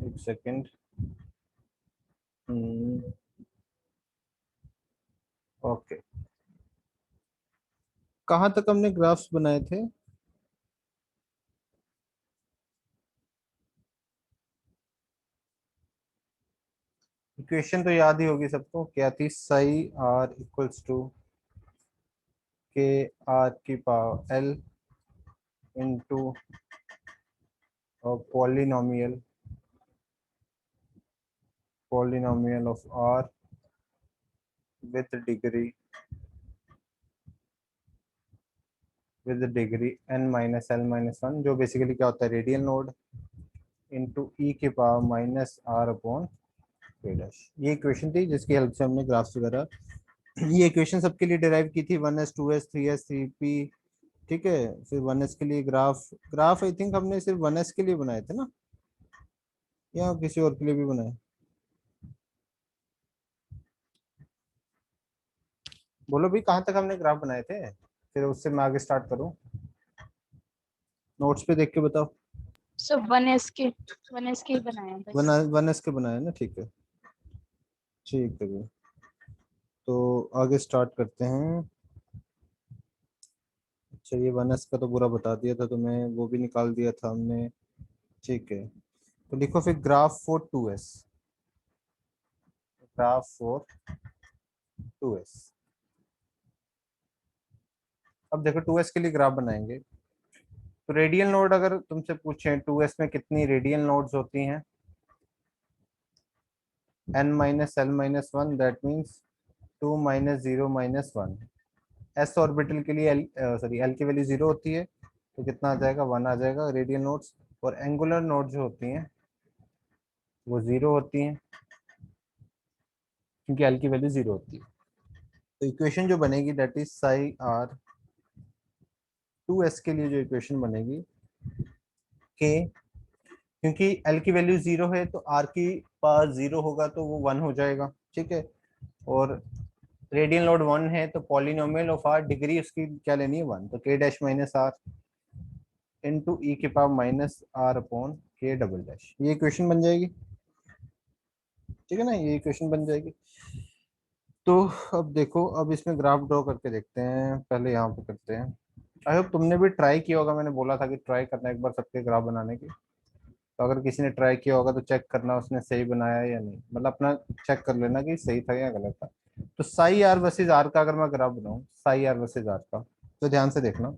एक second. Okay, कहाँ तक हमने ग्राफ्स बनाए थे? इक्वेशन तो याद ही होगी सबको, क्या थी? Psi r equals to k r की power l into polynomial polynomial of r with degree n minus l minus one, जो बेसिकली क्या होता है? रेडियल नोड इंटू ई की power minus r upon k dash. ये equation थी जिसकी help से हमने ग्राफ्स वगैरह, ये इक्वेशन सबके लिए डिराइव की थी, 1s 2s 3s 3p। ठीक है, फिर 1s के लिए ग्राफ ग्राफ आई थिंक हमने सिर्फ 1s के लिए बनाए थे ना, या किसी और के लिए भी बनाए? बोलो भी, कहाँ तक हमने ग्राफ बनाए थे, फिर उससे मैं आगे स्टार्ट करूँ। नोट्स पे देख के बताओ। सब 1s के ही बनाए हैं बस। 1s के बनाए ना, ठीक है। ठीक है भाई, तो आगे स्टार्ट करते हैं। अच्छा, ये 1s का तो पूरा बता दिया था तुम्हें, वो भी निकाल दिया था हमने। ठीक है, तो लिखो फिर graph for 2s, graph for 2s। अब देखो 2s के लिए ग्राफ बनाएंगे, तो रेडियल नोड अगर तुमसे पूछें 2s में कितनी रेडियल नोड्स होती हैं? n minus l minus one, that means 2 minus zero minus one. S orbital के लिए सॉरी एल की वैल्यू जीरो होती है, तो कितना आ जाएगा? 1 आ जाएगा रेडियल नोड्स। और एंगुलर नोड जो होती हैं वो जीरो होती हैं, क्योंकि एल की वैल्यू जीरो होती है। तो इक्वेशन जो बनेगी that is Sai r 2s के लिए जो इक्वेशन बनेगी के, क्योंकि एल की वैल्यू जीरो है तो आर की पावर जीरो होगा तो वो 1 हो जाएगा। ठीक है, और रेडियल नोड 1 है तो पॉलिनोमियल ऑफ आर डिग्री उसकी क्या लेनी है? 1, तो के डैश माइनस आर इंटू ई के पावर माइनस आर अपॉन के डबल डैश। ये इक्वेशन बन जाएगी, ठीक है ना, ये इक्वेशन बन जाएगी। तो अब देखो, अब इसमें ग्राफ ड्रॉ करके देखते हैं, पहले यहाँ पे करते हैं। आई होप तुमने भी ट्राई किया होगा, मैंने बोला था कि ट्राई करना एक बार सबके ग्राफ बनाने की। तो अगर किसी ने ट्राई किया होगा तो चेक करना उसने सही बनाया या नहीं, मतलब अपना चेक कर लेना कि सही था या गलत था। तो साई आर वर्सेज आर का अगर मैं ग्राफ बनाऊं, साई आर वर्सेज आर का, तो ध्यान से देखना।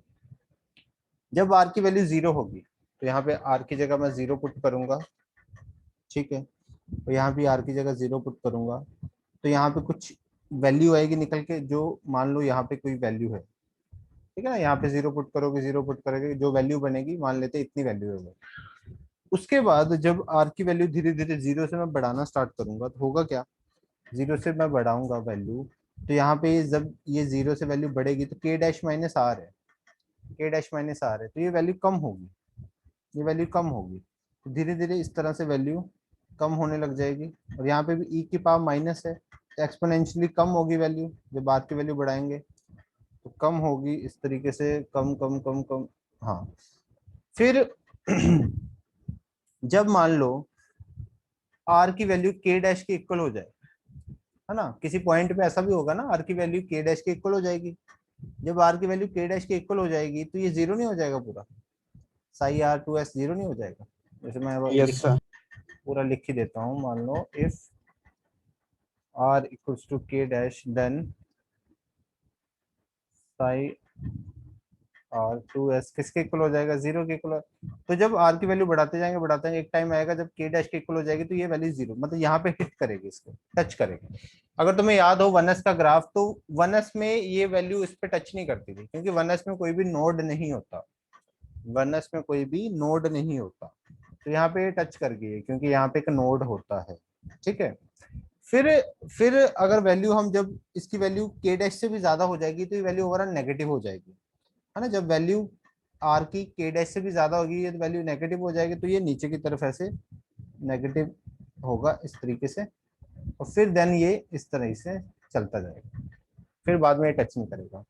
जब आर की वैल्यू जीरो होगी तो यहाँ पे आर की जगह मैं जीरो पुट करूंगा। ठीक है, तो यहाँ भी आर की जगह जीरो पुट करूंगा, तो यहाँ पे कुछ वैल्यू आएगी निकल के, जो मान लो यहाँ पे कोई वैल्यू है। ठीक है ना, यहाँ पे जीरो पुट करोगे, जीरो पुट करोगे, जो वैल्यू बनेगी मान लेते इतनी वैल्यू है वो। उसके बाद जब आर की वैल्यू धीरे धीरे जीरो से मैं बढ़ाना स्टार्ट करूंगा तो होगा क्या? जीरो से मैं बढ़ाऊंगा वैल्यू, तो यहाँ पे जब ये जीरो से वैल्यू बढ़ेगी तो के डैश माइनस आर है, के डैश माइनस आर है, तो ये वैल्यू कम होगी, ये वैल्यू कम होगी। तो धीरे धीरे इस तरह से वैल्यू कम होने लग जाएगी। और यहाँ पे भी ई की पावर माइनस है, तो एक्सपोनेंशियली कम होगी वैल्यू, जब आर की वैल्यू बढ़ाएंगे तो कम होगी इस तरीके से, कम कम कम कम। हाँ, फिर जब मान लो आर की वैल्यू के डैश के इक्वल हो जाए, है ना, किसी पॉइंट पे ऐसा भी होगा ना, आर की वैल्यू के डैश के इक्वल हो जाएगी। जब आर की वैल्यू के डैश के इक्वल हो जाएगी तो ये जीरो नहीं हो जाएगा पूरा? साई आर 2s जीरो नहीं हो जाएगा? जैसे मैं यस सर। पूरा लिख ही देता हूँ। मान लो if r equals to k dash, then psi r 2s किसके इक्वल हो जाएगा? जीरो के इक्वल। तो जब आर की वैल्यू बढ़ाते जाएंगे, एक टाइम आएगा जब के डैश के इक्वल हो जाएगी, तो ये वैल्यू जीरो, मतलब यहाँ पे हिट करेगी, इसको टच करेगी। अगर तुम्हें याद हो 1s का ग्राफ, तो 1s में ये वैल्यू इस पे टच नहीं करती थी, क्योंकि 1s में कोई भी नोड नहीं होता, 1s में कोई भी नोड नहीं होता। तो यहाँ पे टच कर गई है क्योंकि यहाँ पे एक नोड होता है। ठीक है, फिर फिर अगर वैल्यू हम जब इसकी वैल्यू के डैश से भी ज्यादा हो जाएगी तो ये वैल्यू ओवरऑल नेगेटिव हो जाएगी, है ना। जब वैल्यू आर की के डैश से भी ज्यादा होगी ये तो वैल्यू नेगेटिव हो जाएगी, तो ये नीचे की तरफ ऐसे नेगेटिव होगा इस तरीके से, और फिर देन ये इस तरह से चलता जाएगा, फिर बाद में ये टच नहीं करेगा।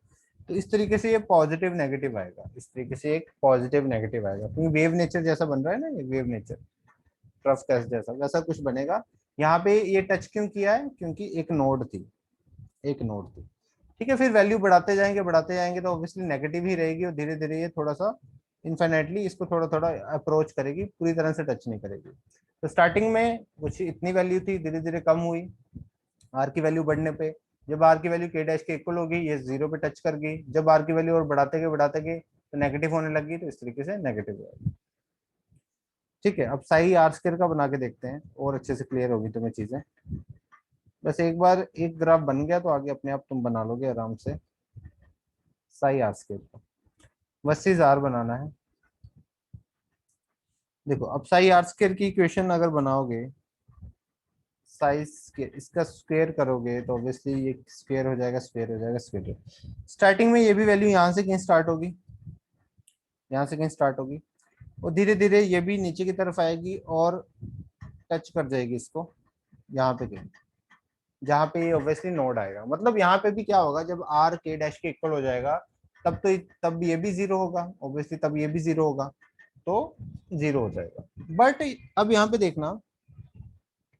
तो इस तरीके से ये पॉजिटिव नेगेटिव आएगा, इस तरीके से एक पॉजिटिव नेगेटिव आएगा, क्योंकि वेव नेचर जैसा बन रहा है ना, ये वेव नेचर। ट्रफ टेस्ट जैसा वैसा कुछ बनेगा। यहाँ पे ये टच क्यों किया है, क्योंकि एक नोड थी, एक नोड थी। ठीक है, फिर वैल्यू बढ़ाते जाएंगे तो ऑब्वियसली नेगेटिव ही रहेगी, और धीरे धीरे ये थोड़ा सा इनफाइनाइटली इसको थोड़ा थोड़ा अप्रोच करेगी, पूरी तरह से टच नहीं करेगी। तो स्टार्टिंग में कुछ इतनी वैल्यू थी, धीरे धीरे कम हुई आर की वैल्यू बढ़ने पे। जब आर की वैल्यू के डैश के इक्वल होगी ये जीरो पे टच कर गई, जब आर की वैल्यू और बढ़ाते गए तो नेगेटिव होने लगी, तो इस तरीके से नेगेटिव हो। ठीक है, अब साई आर स्क्वायर का बना के देखते हैं और अच्छे से क्लियर होगी तुम्हें चीजें। बस एक बार एक ग्राफ बन गया तो आगे अपने आप तुम बना लोगे आराम से। साई आर स्क्वायर का वर्सेस आर बनाना है। देखो अब साई आर स्क्वायर की इक्वेशन अगर बनाओगे, साइज इसका स्क्वायर करोगे तो ऑब्वियसली ये स्क्वायर हो जाएगा, स्क्वायर हो जाएगा, स्क्वायर। स्टार्टिंग में ये भी वैल्यू यहाँ से कहीं स्टार्ट होगी, यहाँ से कहीं स्टार्ट होगी, और धीरे धीरे ये भी नीचे की तरफ आएगी और टच कर जाएगी इसको यहाँ पे कहीं, जहाँ पे ये ऑब्वियसली नोड आएगा। मतलब यहाँ पे भी क्या होगा, जब आर के डैश के इक्वल हो जाएगा तब ये भी जीरो होगा ऑब्वियसली, तब ये भी जीरो होगा, तो जीरो हो जाएगा। बट अब यहाँ पे देखना,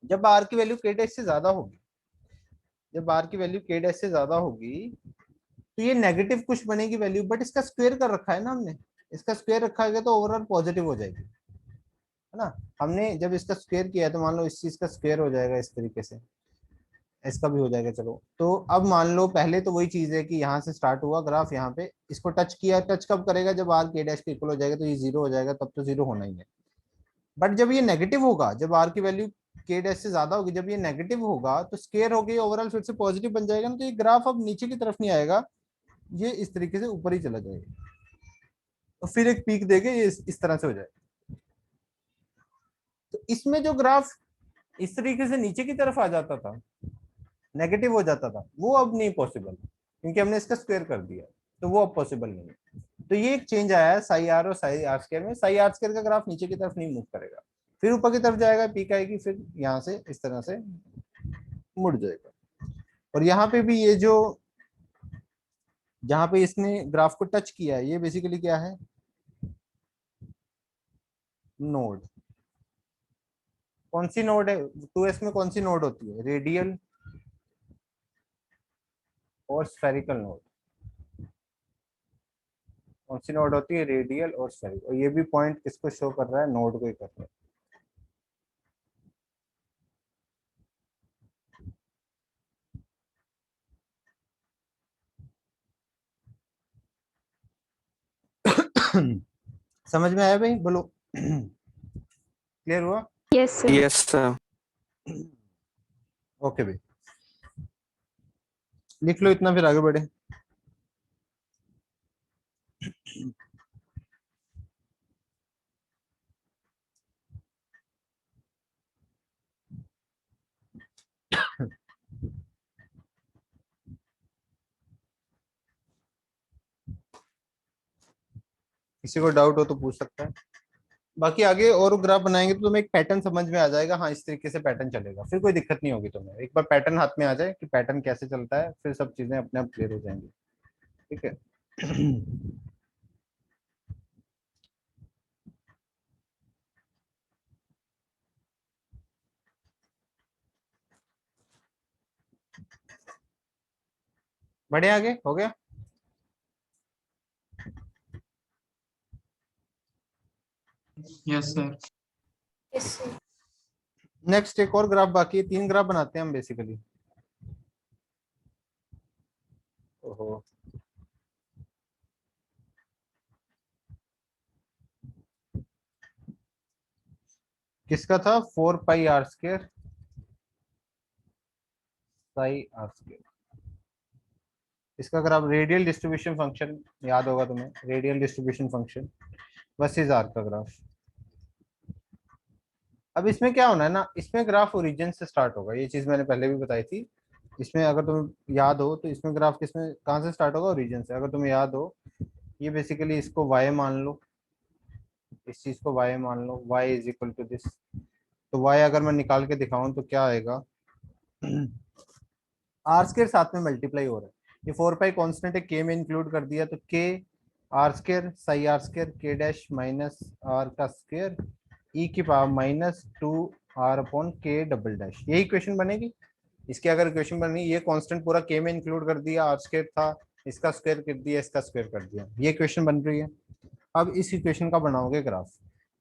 जब आर की वैल्यू के डैश से ज्यादा होगी, जब आर की वैल्यू के डैश से ज्यादा होगी तो ये नेगेटिव कुछ बनेगी वैल्यू, बट इसका स्क्वायर कर रखा है ना हमने, इसका स्क्वायर रखा है तो ओवरऑल पॉजिटिव हो जाएगी, है ना। हमने जब इसका स्क्वायर किया तो मान लो इस चीज का स्क्वायर हो जाएगा इस तरीके से, इसका भी हो जाएगा। चलो तो अब मान लो पहले तो वही चीज है कि यहाँ से स्टार्ट हुआ ग्राफ, यहाँ पे इसको टच किया, टच कब करेगा, जब आर के डैश के इक्वल हो जाएगा तो ये जीरो हो जाएगा, तब तो जीरो होना ही है। बट जब ये नेगेटिव होगा, जब आर की वैल्यू के डैश से ज्यादा होगी, जब ये नेगेटिव होगा तो स्क्वायर हो गई ओवरऑल फिर से पॉजिटिव बन जाएगा ना, तो ये ग्राफ अब नीचे की तरफ नहीं आएगा, ये इस तरीके से ऊपर ही चला जाएगा, तो फिर एक पीक देके ये इस तरह से हो जाएगा। तो इसमें जो ग्राफ इस तरीके से नीचे की तरफ आ जाता था, नेगेटिव हो जाता था, वो अब नहीं पॉसिबल, क्योंकि हमने इसका स्क्वायर कर दिया, तो वो अब पॉसिबल नहीं है। तो ये एक चेंज आया है साई आर और साई आर स्क्वायर में। साई आर स्क्वायर का ग्राफ नीचे की तरफ नहीं मूव करेगा, फिर ऊपर की तरफ जाएगा, पीक आएगी, फिर यहाँ से इस तरह से मुड़ जाएगा। और यहाँ पे भी ये जो जहां पे इसने ग्राफ को टच किया है, ये बेसिकली क्या है, नोड। कौन सी नोड है 2s में, कौन सी नोड होती है, रेडियल और स्फेरिकल नोड। कौन सी नोड होती है, रेडियल और स्फेरिकल। और ये भी पॉइंट किसको शो कर रहा है, नोड को ही कर रहा है। समझ में आया भाई, बोलो। क्लियर हुआ? Yes sir. Yes sir. Okay भाई, लिख लो इतना, फिर आगे बढ़े। किसी को डाउट हो तो पूछ सकता है। बाकी आगे और ग्राफ बनाएंगे तो तुम्हें एक पैटर्न समझ में आ जाएगा, हाँ इस तरीके से पैटर्न चलेगा, फिर कोई दिक्कत नहीं होगी तुम्हें। एक बार पैटर्न हाथ में आ जाए कि पैटर्न कैसे चलता है, फिर सब चीजें अपने आप क्लियर हो जाएंगी। ठीक है। बढ़े आगे, हो गया। Yes sir. Yes sir. Next एक और ग्राफ बाकी है, 3 ग्राफ बनाते हैं हम बेसिकली। ओहो, किसका था, 4 pi r square psi r square. इसका ग्राफ रेडियल डिस्ट्रीब्यूशन फंक्शन याद होगा तुम्हें, radial distribution function versus r का ग्राफ। अब इसमें क्या होना है ना, इसमें ग्राफ ओरिजिन से स्टार्ट होगा, ये चीज मैंने पहले भी बताई थी। इसमें अगर तुम्हें याद हो तो इसमें ग्राफ किसमें कहाँ से स्टार्ट होगा, ओरिजिन से। अगर तुम्हें याद हो, ये बेसिकली इसको y मान लो, इस चीज को y मान लो, y is equal to this. तो y अगर मैं निकाल के दिखाऊं तो क्या आएगा, आर स्क्वायर साथ में मल्टीप्लाई हो रहा है, ये 4 पाई कॉन्स्टेंट है, k में इंक्लूड कर दिया, तो k r square psi r square k dash minus r का स्क्वायर ई की पावर -2r/k डबल डैश, यही इक्वेशन बनेगी। इसकी अगर इक्वेशन बनी, ये कांस्टेंट पूरा के में इंक्लूड कर दिया, आर स्क्वायर था, इसका स्क्वायर कर दिया, इसका स्क्वायर कर दिया, ये इक्वेशन बन रही है। अब इस इक्वेशन का बनाओगे ग्राफ।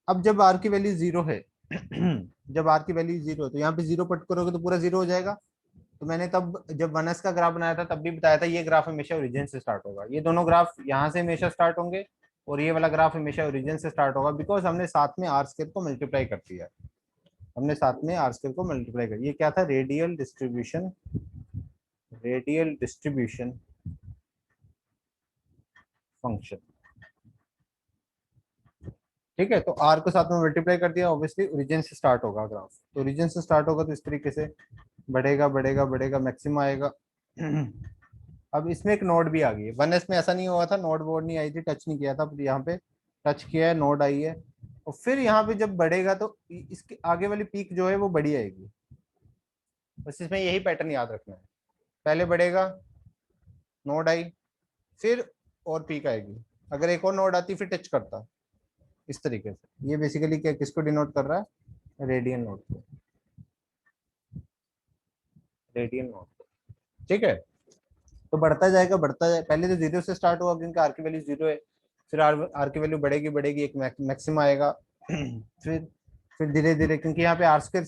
अब जब आर की वैल्यू जीरो है जब आर की वैल्यू जीरो है तो यहाँ पे जीरो पट करोगे तो पूरा जीरो हो जाएगा। तो मैंने तब जब 1s का ग्राफ बनाया था तब भी बताया था ये ग्राफ हमेशा ओरिजिन से स्टार्ट होगा, ये दोनों ग्राफ यहाँ से हमेशा स्टार्ट होंगे और ये वाला ग्राफ हमेशा ओरिजिन से स्टार्ट होगा, बिकॉज हमने साथ में आर स्क्वायर को मल्टीप्लाई कर दिया, हमने साथ में आर स्क्वायर को मल्टीप्लाई कर, ये क्या था, radial distribution, radial distribution function. ठीक है, तो आर को साथ में मल्टीप्लाई कर दिया, ऑब्वियसली ओरिजिन से स्टार्ट होगा ग्राफ, तो ओरिजिन से स्टार्ट होगा तो इस तरीके से बढ़ेगा बढ़ेगा बढ़ेगा, मैक्सिमम आएगा। अब इसमें एक नोड भी आ गई है, 1s में ऐसा नहीं हुआ था, नोड बोर्ड नहीं आई थी, टच नहीं किया था, पर यहाँ पे टच किया है, नोड आई है। और फिर यहाँ पे जब बढ़ेगा तो इसके आगे वाली पीक जो है वो बड़ी आएगी, बस इसमें यही पैटर्न याद रखना है, पहले बढ़ेगा, नोड आई, फिर और पीक आएगी, अगर एक और नोड आती फिर टच करता, इस तरीके से। ये बेसिकली क्या किसको डिनोट कर रहा है, रेडियन नोड को, रेडियन नोड को। ठीक है, तो बढ़ता जाएगा बढ़ता जाए, पहले तो जीरो से स्टार्ट हुआ क्योंकि आर की वैल्यू जीरो है, फिर आर की वैल्यू बढ़ेगी बढ़ेगी, एक मैक्सिमम आएगा, फिर धीरे धीरे, क्योंकि यहाँ पे आर स्क्वायर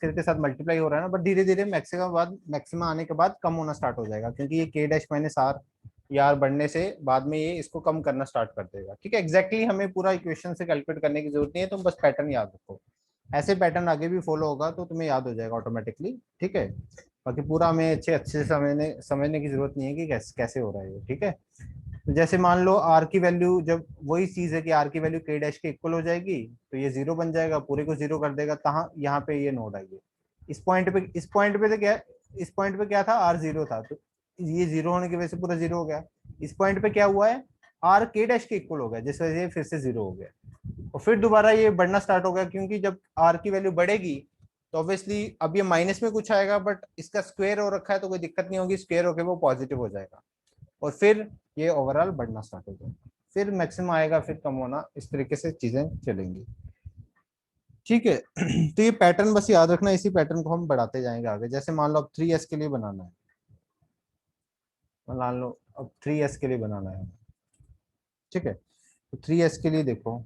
के साथ मल्टीप्लाई हो रहा है ना, बट धीरे धीरे मैक्सिमम आने के बाद कम होना स्टार्ट हो जाएगा, क्योंकि ये के डैश माइनस आर, ये आर बढ़ने से बाद में ये इसको कम करना स्टार्ट कर देगा। ठीक है, एग्जैक्टली हमें पूरा इक्वेशन से कैलकुलेट करने की जरूरत नहीं है, तुम बस पैटर्न याद रखो, ऐसे पैटर्न आगे भी फॉलो होगा तो तुम्हें याद हो जाएगा ऑटोमेटिकली। ठीक है, बाकी पूरा हमें अच्छे से समझने की जरूरत नहीं है कि कैसे हो रहा है ये। ठीक है, तो जैसे मान लो आर की वैल्यू, जब वही चीज है कि आर की वैल्यू के डैश के इक्वल हो जाएगी तो ये जीरो बन जाएगा, पूरे को जीरो कर देगा, तहाँ यहाँ पे ये नोड आई है, इस पॉइंट पे तो क्या, इस पॉइंट पे क्या था, आर जीरो था, तो ये जीरो होने की वजह से पूरा जीरो हो गया। इस पॉइंट पे क्या हुआ है, आर के डैश के इक्वल हो गया, जिस वजह से फिर से जीरो हो गया, और फिर दोबारा ये बढ़ना स्टार्ट हो गया, क्योंकि जब आर की वैल्यू बढ़ेगी तो ऑब्वियसली अब ये माइनस में कुछ आएगा, बट इसका स्क्वायर हो रखा है तो कोई दिक्कत नहीं होगी, स्क्वायर होके वो पॉजिटिव हो जाएगा, और फिर ये ओवरऑल बढ़ना स्टार्ट हो जाएगा, फिर मैक्सिमम आएगा, फिर कम होना, इस तरीके से चीजें चलेंगी। ठीक है, तो ये पैटर्न बस याद रखना, इसी पैटर्न को हम बढ़ाते जाएंगे आगे। जैसे मान लो अब 3s के लिए बनाना है, मान लो अब 3s के लिए बनाना है, ठीक है, तो 3s के लिए देखो,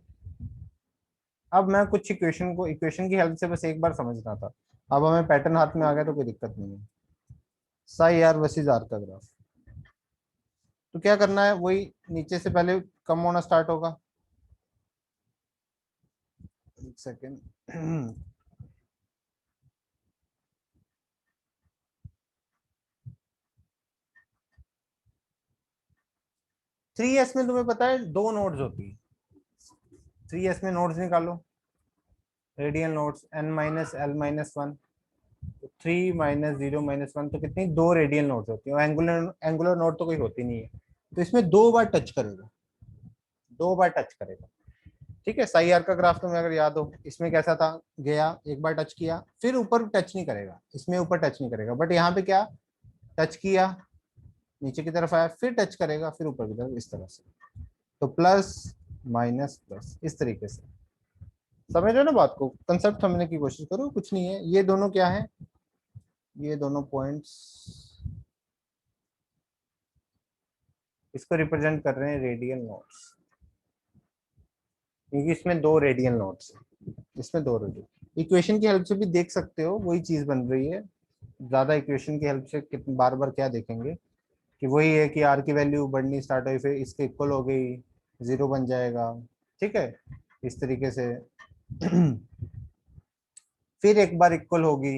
अब मैं कुछ इक्वेशन की हेल्प से बस एक बार समझना था, अब हमें पैटर्न हाथ में आ गया तो कोई दिक्कत नहीं है। साई आर वर्सेस आर का ग्राफ, तो क्या करना है, वही नीचे से पहले कम होना स्टार्ट होगा, एक सेकेंड, 3s में तुम्हें पता है दो नोड्स होती है, 3s में नोड्स निकालो, रेडियल नोड्स n-l-1, तो 3 -0 -1, तो कितनी, दो रेडियल नोड्स होती है, एंगुलर नोड तो कोई होती नहीं है, तो इसमें दो बार टच करेगा, दो बार टच करेगा। ठीक है, साई आर का ग्राफ तुम्हें अगर याद हो, इसमें कैसा था, गया एक बार टच किया, फिर ऊपर टच नहीं करेगा, इसमें ऊपर टच नहीं करेगा, बट यहाँ पे क्या, टच किया, नीचे की तरफ आया, फिर टच करेगा, फिर ऊपर की तरफ, इस तरह से, तो प्लस माइनस प्लस, इस तरीके से। समझ रहे हो ना बात को, कंसेप्ट समझने की कोशिश करो, कुछ नहीं है, ये दोनों क्या है, ये दोनों पॉइंट्स इसको रिप्रेजेंट कर रहे हैं रेडियल नोड्स, क्योंकि इसमें दो रेडियल नोड्स है, इसमें दो रेडियल, इक्वेशन की हेल्प से भी देख सकते हो वही चीज बन रही है, ज्यादा इक्वेशन की हेल्प से कितनी बार बार क्या देखेंगे, कि वही है कि आर की वैल्यू बढ़नी स्टार्ट हुई, फिर इसके इक्वल हो गई, जीरो बन जाएगा। ठीक है, इस तरीके से फिर एक बार इक्वल होगी,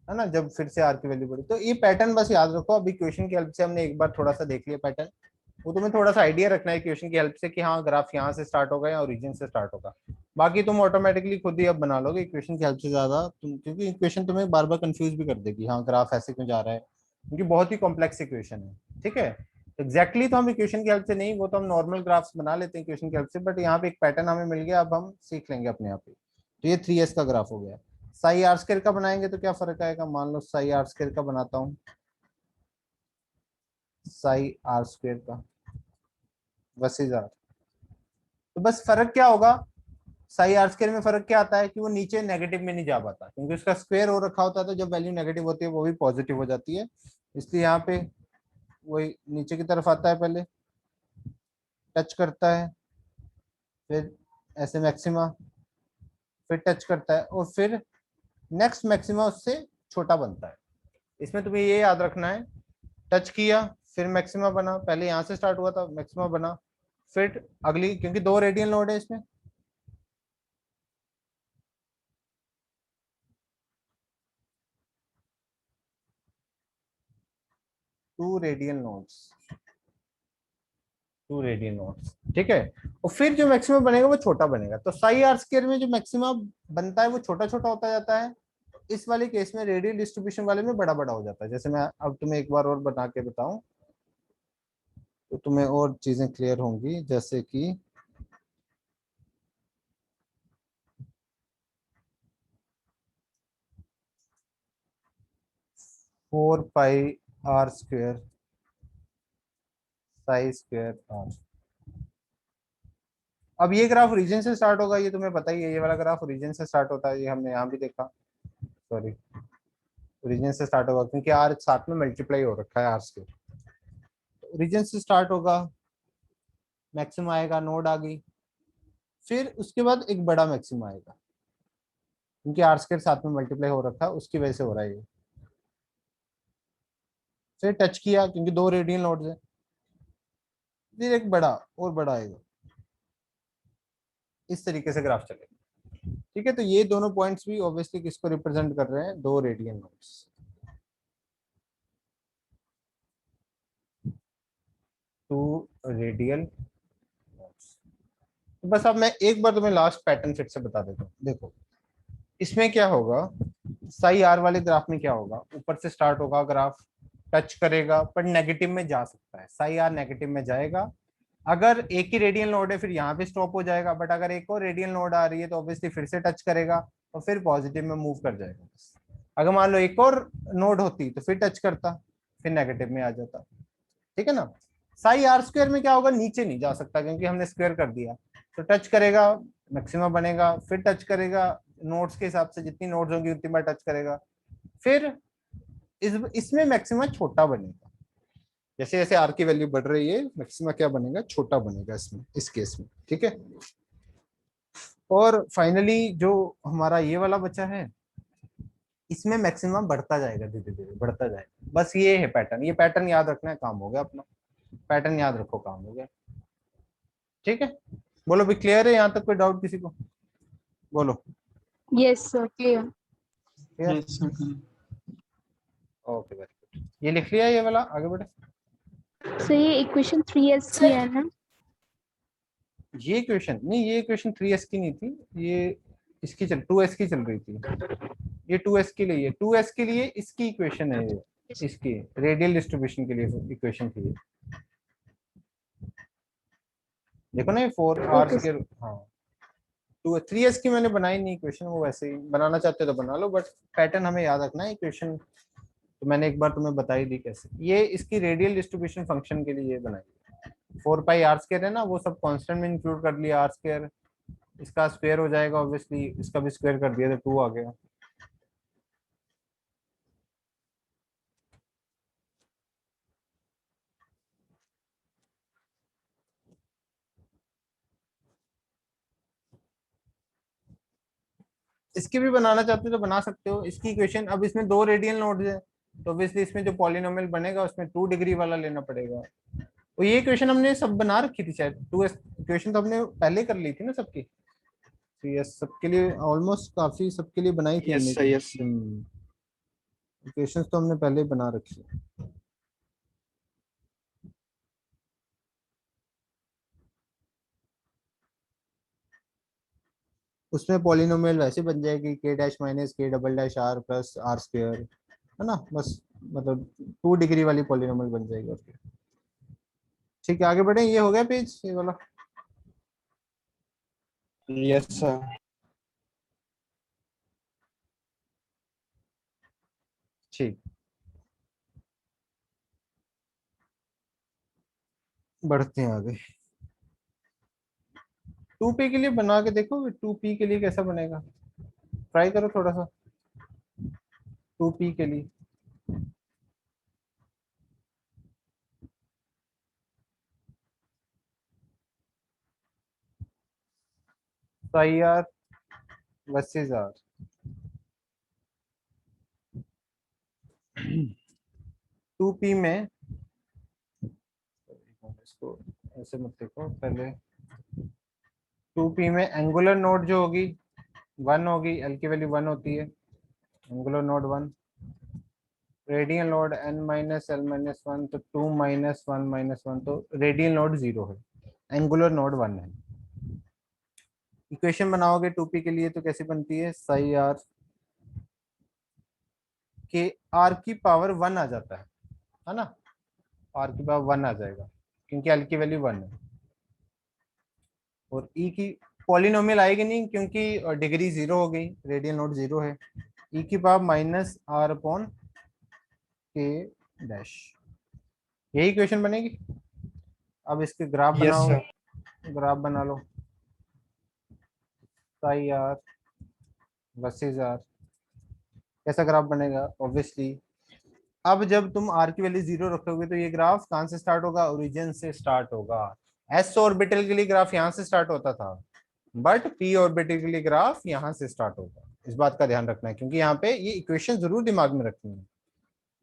है ना, जब फिर से आर की वैल्यू बढ़ी, तो ये पैटर्न बस याद रखो। अब इक्वेशन की हेल्प से हमने एक बार थोड़ा सा देख लिया पैटर्न, वो तुम्हें थोड़ा सा आइडिया रखना है इक्वेशन की हेल्प से कि हाँ ग्राफ यहाँ से स्टार्ट होगा या ओरिजिन से स्टार्ट होगा, बाकी तुम ऑटोमेटिकली खुद ही अब बना लोगे इक्वेशन की हेल्प से ज्यादा, तुम क्योंकि इक्वेशन तुम्हें बार बार कंफ्यूज भी कर देगी, हाँ ग्राफ ऐसे क्यों जा रहा है, क्योंकि बहुत ही कॉम्प्लेक्स इक्वेशन है। ठीक है, एग्जैक्टली तो हम इक्वेशन की हेल्प से नहीं, वो तो हम नॉर्मल ग्राफ्स बना लेते हैं इक्वेशन की हेल्प से, बट यहाँ पे एक पैटर्न हमें मिल गया, अब हम सीख लेंगे अपने आप ही। तो ये 3s का ग्राफ हो गया। साई आर स्क्वायर का बनाएंगे तो क्या फर्क आएगा, मान लो साई आर स्क्वायर का बनाता हूँ, साई आर स्क्वायर का वर्सेस आर, तो बस फर्क क्या होगा, साई आर स्क्वायर में फर्क क्या आता है कि वो नीचे नेगेटिव में नहीं जा पाता, क्योंकि उसका स्क्वायर हो रखा होता है, तो जब वैल्यू नेगेटिव होती है वो भी पॉजिटिव हो जाती है। इसलिए यहाँ पे वही नीचे की तरफ आता है, पहले टच करता है, फिर ऐसे मैक्सिमा, फिर टच करता है, और फिर नेक्स्ट मैक्सिमा उससे छोटा बनता है। इसमें तुम्हें ये याद रखना है, टच किया फिर मैक्सिमा बना, पहले यहाँ से स्टार्ट हुआ था, मैक्सिमा बना, फिर अगली, क्योंकि 2 रेडियल नोड है इसमें, two radial nodes, 2 radial nodes, ठीक है। और फिर जो मैक्सिमम बनेगा वो छोटा बनेगा, तो साई आर स्क्वायर में जो मैक्सिमम बनता है वो छोटा छोटा होता जाता है। इस वाले केस में रेडियल डिस्ट्रीब्यूशन वाले में बड़ा बड़ा हो जाता है। जैसे मैं अब तुम्हें एक बार और बना के बताऊं तो तुम्हें और चीजें क्लियर होंगी, जैसे कि four pi r square psi square r. अब ये ग्राफ रीजन से स्टार्ट होगा, ये तुम्हें पता ही है, ये वाला ग्राफ रीजन से स्टार्ट होता है, ये हमने यहाँ भी देखा, सॉरी, रीजन से स्टार्ट होगा क्योंकि आर साथ में मल्टीप्लाई हो रखा है आर स्क्वायर। रीजन से स्टार्ट होगा, मैक्सिमम आएगा, नोड आ गई, फिर उसके बाद एक बड़ा मैक्सिमम आएगा, क्योंकि आर स्क्वायर साथ में मल्टीप्लाई हो रखा है उसकी वजह से हो रहा है ये। फिर टच किया क्योंकि 2 रेडियल नोड्स है, फिर एक बड़ा और बड़ा आएगा, इस तरीके से ग्राफ चलेगा। ठीक है, तो ये दोनों पॉइंट्स भी ऑब्वियसली किसको रिप्रेजेंट कर रहे हैं, 2 रेडियल नोड्स, 2 रेडियल नोड्स। बस अब मैं एक बार तुम्हें लास्ट पैटर्न फिर से बता देता हूँ। देखो इसमें क्या होगा, साई आर वाले ग्राफ में क्या होगा, ऊपर से स्टार्ट होगा ग्राफ, टच करेगा पर नेगेटिव में जा सकता है, साई आर नेगेटिव में जाएगा। अगर एक ही रेडियल नोड है फिर यहाँ पे स्टॉप हो जाएगा, बट अगर एक और रेडियल नोड आ रही है तो ऑब्वियसली फिर से टच करेगा और फिर पॉजिटिव में मूव कर जाएगा। अगर मान लो एक और नोड होती तो फिर टच करता, फिर नेगेटिव में आ जाता। ठीक है ना। साई आर स्क्वायर में क्या होगा, नीचे नहीं जा सकता क्योंकि हमने स्क्वायर कर दिया, तो टच करेगा, मैक्सिमम बनेगा, फिर टच करेगा, नोड्स के हिसाब से जितनी नोड्स होंगी उतनी बार टच करेगा, फिर इसमें मैक्सिमम छोटा बनेगा। जैसे जैसे आर की वैल्यू बढ़ रही है मैक्सिमम क्या बनेगा, छोटा बनेगा इसमें, इस केस में। ठीक है, और फाइनली जो हमारा ये वाला बचा है, इसमें मैक्सिमम बढ़ता जाएगा, धीरे धीरे बढ़ता जाएगा। बस ये है पैटर्न, ये पैटर्न याद रखना है, काम हो गया अपना। पैटर्न याद रखो, काम हो गया। ठीक है, बोलो भी क्लियर है, यहाँ तक कोई डाउट किसी को, बोलो। Yes, sir. Clear. Clear, Yes, sir. Okay very good. ये लिख लिया ये वाला, आगे बढ़े। So ये इक्वेशन 3s की है ना? ये क्वेश्चन नहीं, ये क्वेश्चन 3s की नहीं थी, ये इसकी चल 2s की चल रही थी। ये 2s के लिए, 2s के लिए इसकी इक्वेशन है ये, इसकी रेडियल डिस्ट्रीब्यूशन के लिए इक्वेशन थी ये। देखो ना ये 4r Okay. स्क्वायर, हाँ 3s की मैंने बनाई नहीं इक्वेशन, वो वैसे ही बनाना चाहते तो बना लो, बट पैटर्न हमें याद रखना है। इक्वेशन तो मैंने एक बार तुम्हें बताई दी कैसे, ये इसकी रेडियल डिस्ट्रीब्यूशन फंक्शन के लिए ये बनाई। 4 पाई आर स्क्वायर है ना, वो सब कांस्टेंट में इंक्लूड कर लिया, आर स्क्वायर इसका स्क्वायर हो जाएगा ऑब्वियसली, इसका भी स्क्वायर कर दिया तो 2 आ गया। इसके भी बनाना चाहते हो तो बना सकते हो इसकी इक्वेशन। अब इसमें 2 रेडियल नोड्स है तो ऑब्वियसली इसमें जो पॉलिनोमियल बनेगा उसमें 2 डिग्री वाला लेना पड़ेगा। तो ये इक्वेशन हमने सब बना रखी थी शायद, 2s इक्वेशन तो हमने पहले कर ली थी ना सबकी। तो ये सबके लिए ऑलमोस्ट काफी सबके लिए बनाई थी हमने। Yes, sir. Yes, sir. Equations तो हमने पहले ही बना रखी है। उसमें पॉलिनोमियल वैसे बन जाएगी k dash minus k double dash r plus r square, है ना, बस मतलब 2 डिग्री वाली पॉलिनोमियल बन जाएगी उसकी। ठीक है, आगे बढ़े, ये हो गया पेज ये वाला। Yes, sir. ठीक, बढ़ते हैं आगे। 2p के लिए बना के देखो 2p के लिए कैसा बनेगा, ट्राई करो थोड़ा सा 2p के लिए। Psi R versus R, 2p में इसको ऐसे मत देखो पहले, 2p में एंगुलर नोड जो होगी 1 होगी, एल की वैल्यू 1 होती है, angular node 1, radial node n minus l minus 1, तो 2 माइनस 1 माइनस 1, तो रेडियल नोड 0 है, एंगुलर नोड 1 है। इक्वेशन बनाओगे 2p के लिए तो कैसी बनती है, साई आर के r की पावर 1 आ जाता है ना, r की पावर 1 आ जाएगा क्योंकि l की वैल्यू 1 है, और e की पॉलिनोमियल आएगी नहीं क्योंकि डिग्री 0 हो गई, रेडियल नोड 0 है, e की power minus r upon k dash, यही इक्वेशन बनेगी। अब इसके ग्राफ यस बनाओ, सर। ग्राफ बना लो, साई आर वर्सेस आर, कैसा ग्राफ बनेगा, ऑब्वियसली अब जब तुम आर की वैल्यू 0 रखोगे तो ये ग्राफ कहां से स्टार्ट होगा, ओरिजिन से स्टार्ट होगा। एस ऑर्बिटल के लिए ग्राफ यहां से स्टार्ट होता था, बट पी ऑर्बिटल के लिए ग्राफ यहां से स्टार्ट होगा, इस बात का ध्यान रखना है क्योंकि यहाँ पे ये इक्वेशन जरूर दिमाग में रखनी है,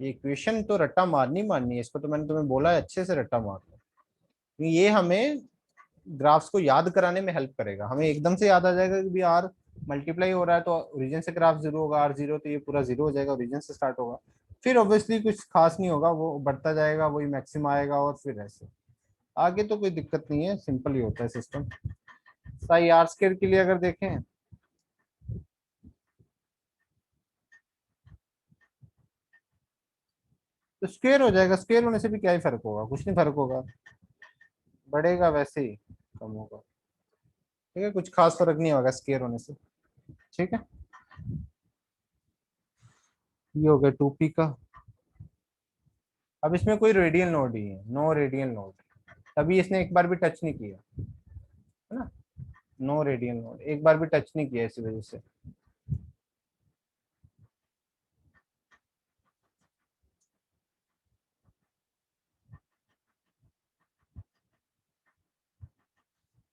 ये इक्वेशन तो रट्टा मारनी है, इसको तो मैंने तुम्हें बोला है अच्छे से रट्टा मार लो, क्योंकि ये हमें ग्राफ्स को याद कराने में हेल्प करेगा, हमें एकदम से याद आ जाएगा कि भी आर मल्टीप्लाई हो रहा है तो ओरिजिन से ग्राफ 0 होगा, आर 0 तो ये पूरा 0 हो जाएगा, ओरिजिन से स्टार्ट होगा, फिर ऑब्वियसली कुछ खास नहीं होगा, वो बढ़ता जाएगा, वही मैक्सिमम आएगा और फिर ऐसे आगे, तो कोई दिक्कत नहीं है, सिंपल ही होता है सिस्टम। साई आर स्क्वायर के लिए अगर देखें तो स्क्वायर हो जाएगा, स्क्वायर होने से भी क्या ही फर्क होगा, कुछ नहीं फर्क होगा, बढ़ेगा वैसे ही कम होगा, ठीक है, कुछ खास फर्क नहीं होगा स्क्वायर होने से, ठीक है। ये हो गया 2p का। अब इसमें कोई रेडियल नोड ही है, नो रेडियल नोड, तभी इसने एक बार भी टच नहीं किया, है ना, नो रेडियल नोड, एक बार भी टच नहीं किया इसी वजह से।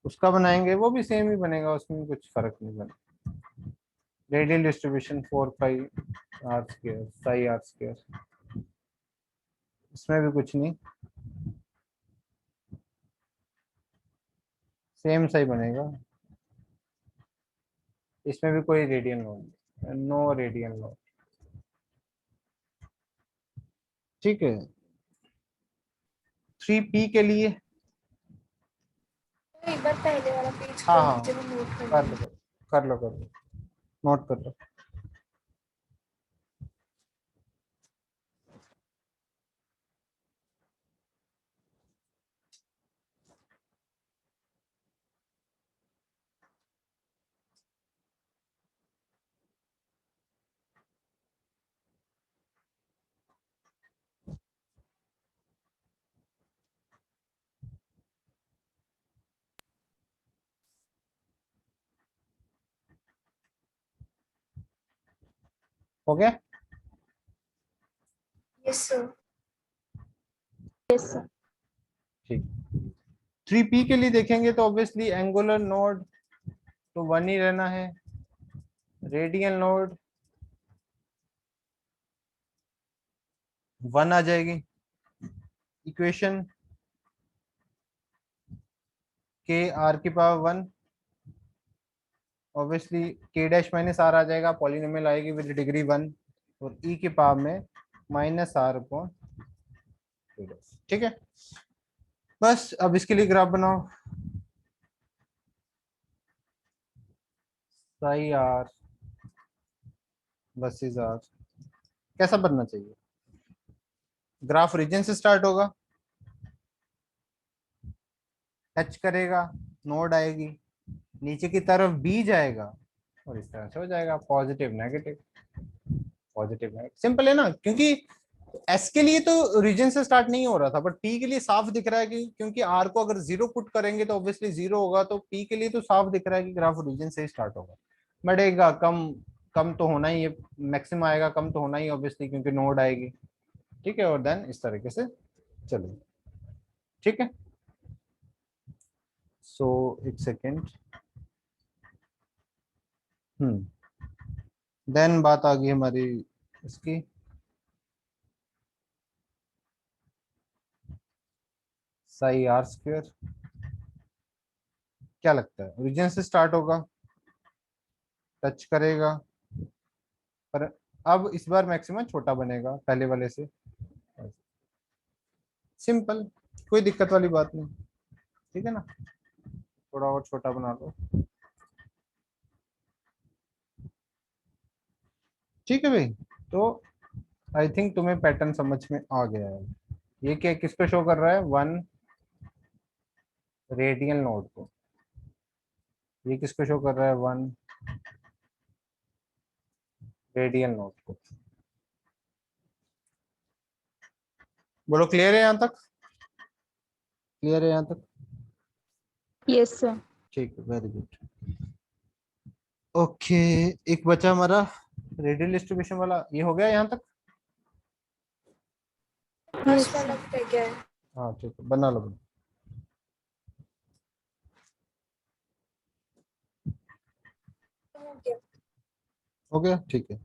उसका बनाएंगे वो भी सेम ही बनेगा, उसमें भी कुछ फर्क नहीं बनेगा, radial distribution 4 pi r square psi r square, इसमें भी कुछ नहीं, सेम सही बनेगा, इसमें भी कोई radial node, no radial node, ठीक है। 3p के लिए, एक बार पहले वाला पेज हाँ खोल हाँ दीजिए, मैं नोट कर कर लूंगी। लो कर लो कर लो, नोट कर लो। हो गया, यस सर। Yes sir. ठीक। 3p के लिए देखेंगे तो ऑब्वियसली एंगुलर नोड तो 1 ही रहना है, रेडियल नोड 1 आ जाएगी, इक्वेशन के आर की पावर 1, ऑब्वियसली के डैश माइनस आर आ जाएगा, पॉलिनोमियल आएगी विद डिग्री 1, और ई की पावर में माइनस आर अपॉन, ठीक है। बस अब इसके लिए ग्राफ बनाओ, साई आर वर्सेस आर, कैसा बनना चाहिए, ग्राफ रीजन से स्टार्ट होगा, टच करेगा, नोड आएगी, नीचे की तरफ बी जाएगा, और इस तरह से हो जाएगा positive negative, positive negative, simple है ना, क्योंकि एस के लिए तो रीजन से स्टार्ट नहीं हो रहा था, बट पी के लिए साफ दिख रहा है कि क्योंकि आर को अगर जीरो पुट करेंगे तो ऑब्वियसली जीरो होगा, तो पी के लिए तो साफ दिख रहा है कि ग्राफ रीजन से ही स्टार्ट होगा। बढ़ेगा कम, कम तो होना ही है, मैक्सिमम आएगा कम तो होना ही ऑब्वियसली क्योंकि नोड आएगी। ठीक है, और देन इस तरीके से चलो। ठीक है, सो एक सेकेंड। देन बात आ गई हमारी इसकी, साई आर स्क्वायर। क्या लगता है ओरिजिन से स्टार्ट होगा, टच करेगा, पर अब इस बार मैक्सिमम छोटा बनेगा पहले वाले से। सिंपल, कोई दिक्कत वाली बात नहीं। ठीक है ना, थोड़ा और छोटा बना लो। ठीक है भाई, तो आई थिंक तुम्हें पैटर्न समझ में आ गया है। ये क्या किस पे शो कर रहा है, वन रेडियल नोड को। ये किस पे शो कर रहा है, वन रेडियल नोड को। बोलो क्लियर है यहाँ तक, क्लियर है यहाँ तक? Yes sir. ठीक है, वेरी गुड। ओके, एक बचा हमारा रेडियल डिस्ट्रीब्यूशन वाला, ये हो गया यहाँ तक? फर्स्ट यस वाला सर। भी रह गया है। हाँ ठीक है, बना लो बना। हो गया। हो गया, ठीक है।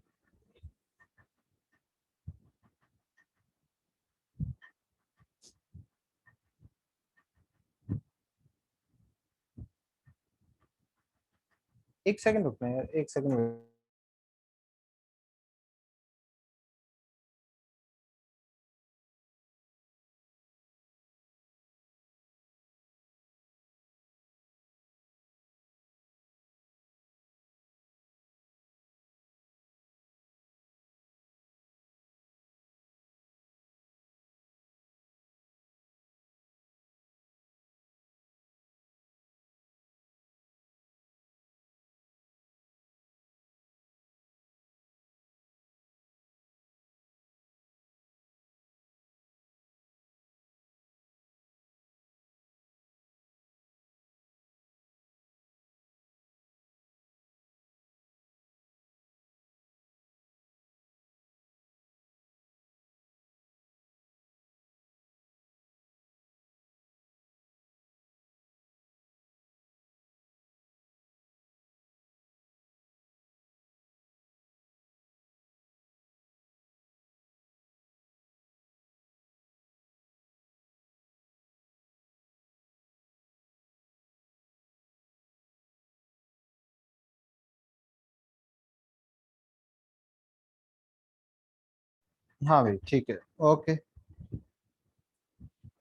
एक सेकंड रुकना यार, एक सेकंड। हाँ भाई ठीक है, ओके।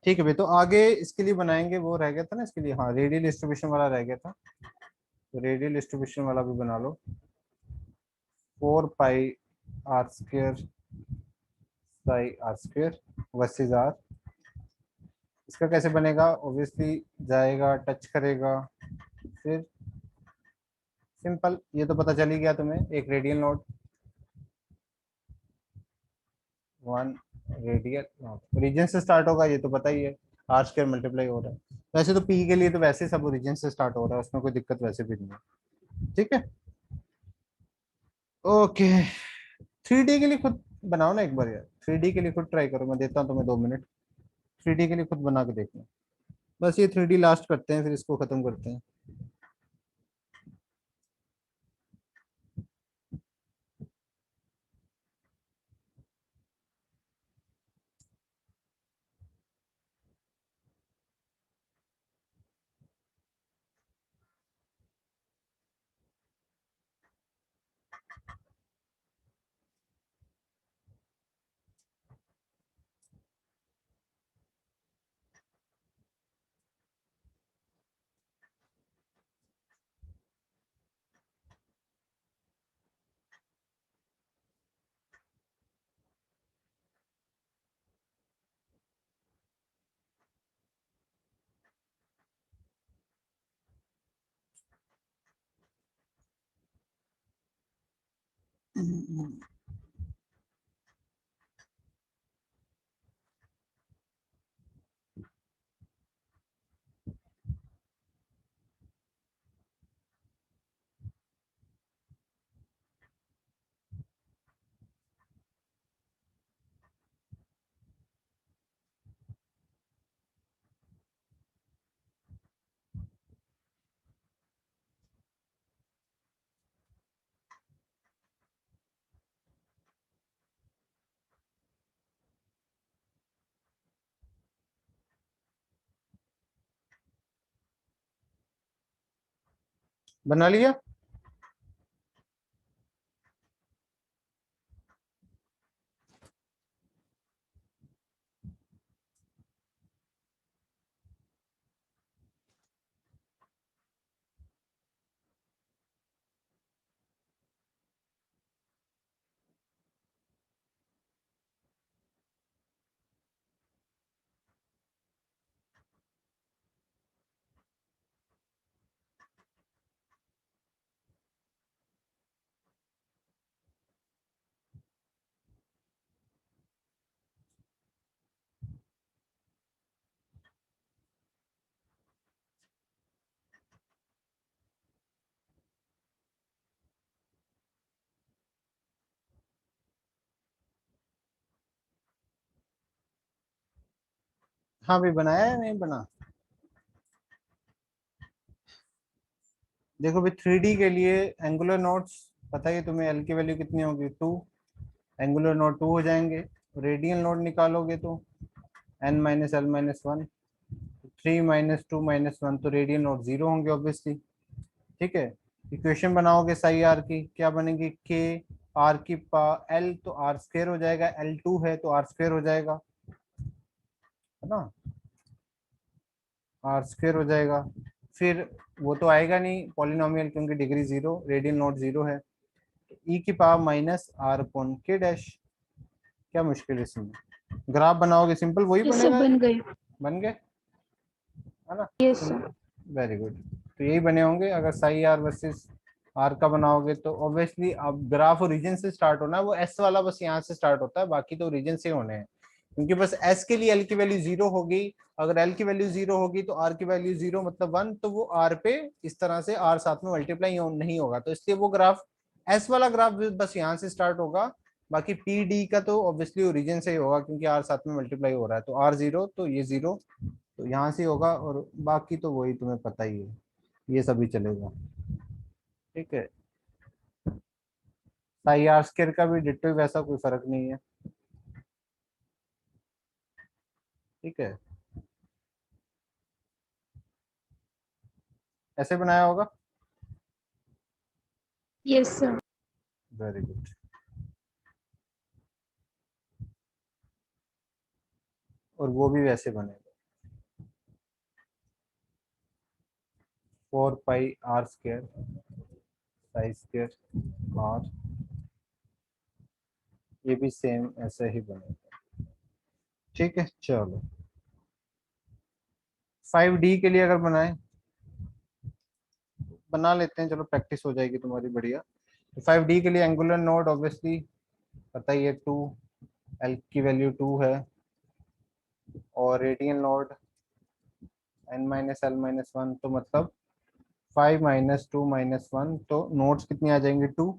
ठीक है भाई, तो आगे इसके लिए बनाएंगे, वो रह गया था ना इसके लिए, हाँ रेडियल डिस्ट्रीब्यूशन वाला रह गया था, तो रेडियल डिस्ट्रीब्यूशन वाला भी बना लो। 4 pi r² psi r² versus r. इसका कैसे बनेगा, ऑब्वियसली जाएगा टच करेगा, फिर सिंपल, ये तो पता चल ही गया तुम्हें, एक radial node, one radial node region से स्टार्ट होगा, ये तो पता ही है, r² मल्टीप्लाई हो रहा है। वैसे तो p के लिए तो वैसे ही सब ओरिजिन से स्टार्ट हो रहा है, उसमें कोई दिक्कत वैसे भी नहीं है। ठीक है, ओके। 3D के लिए खुद बनाओ ना एक बार यार, 3D के लिए खुद ट्राई करो, मैं देता हूँ तुम्हें 2 मिनट। 3D के लिए खुद बना के देखना। बस ये 3D लास्ट करते हैं, फिर इसको खत्म करते हैं। बना लिया? हाँ भाई, बनाया है नहीं बना? देखो भाई, 3D के लिए एंगुलर नोट्स पता है तुम्हें, एल की वैल्यू कितनी होगी? 2। एंगुलर नोट 2 हो जाएंगे। रेडियल नोट निकालोगे तो n minus l minus one. 3 - 2 - 1 तो रेडियल नोट 0 होंगे ऑब्वियसली। ठीक है। इक्वेशन बनाओगे साई आर की, क्या बनेगी? के आर की पा एल तो आर स्क्वायर हो जाएगा, L2 है तो आर स्क्वायर हो जाएगा, है ना? आर स्क्वायर हो जाएगा। फिर वो तो आएगा नहीं पॉलिनोमियल, क्योंकि डिग्री 0, रेडियल नोट 0 है। ई की power minus r upon k dash. क्या मुश्किल है इसमें? ग्राफ बनाओगे सिंपल वही यस सर, बनेगा। बन गए। बन गए, है ना? Yes sir. Very good. तो यही बने होंगे। अगर साई आर वर्सेस आर का बनाओगे तो ऑब्वियसली अब ग्राफ ओरिजिन से स्टार्ट होना है, वो एस वाला बस यहाँ से स्टार्ट होता है, बाकी तो ओरिजिन से होने हैं। क्योंकि बस एस के लिए एल की वैल्यू 0 होगी। अगर एल की वैल्यू 0 होगी तो आर की वैल्यू 0 मतलब 1, तो वो आर पे इस तरह से आर साथ में मल्टीप्लाई नहीं होगा, तो इसलिए वो ग्राफ एस वाला ग्राफ बस यहाँ से स्टार्ट होगा। बाकी पी डी का तो ऑब्वियसली ओरिजिन से ही होगा, क्योंकि आर साथ में मल्टीप्लाई हो रहा है, तो आर 0 तो ये 0, तो यहाँ से होगा। और बाकी तो वही तुम्हें पता ही है, ये सभी चलेगा। ठीक है। साई आर स्क्वायर का भी डिट्टो वैसा कोई फर्क नहीं है। ठीक है, ऐसे बनाया होगा। Yes sir. Very good. और वो भी वैसे बनेगा, 4 pi r square psi square r, ये भी सेम ऐसे ही बनेगा। ठीक है, चलो 5D के लिए अगर बनाए, बना लेते हैं, चलो प्रैक्टिस हो जाएगी तुम्हारी बढ़िया। तो 5D के लिए एंगुलर नोड ऑब्वियसली पता ही है, 2, एल की वैल्यू 2 है। और रेडियल नोड n - l - 1, तो मतलब 5 - 2 - 1, तो नोट्स कितनी आ जाएंगे? 2।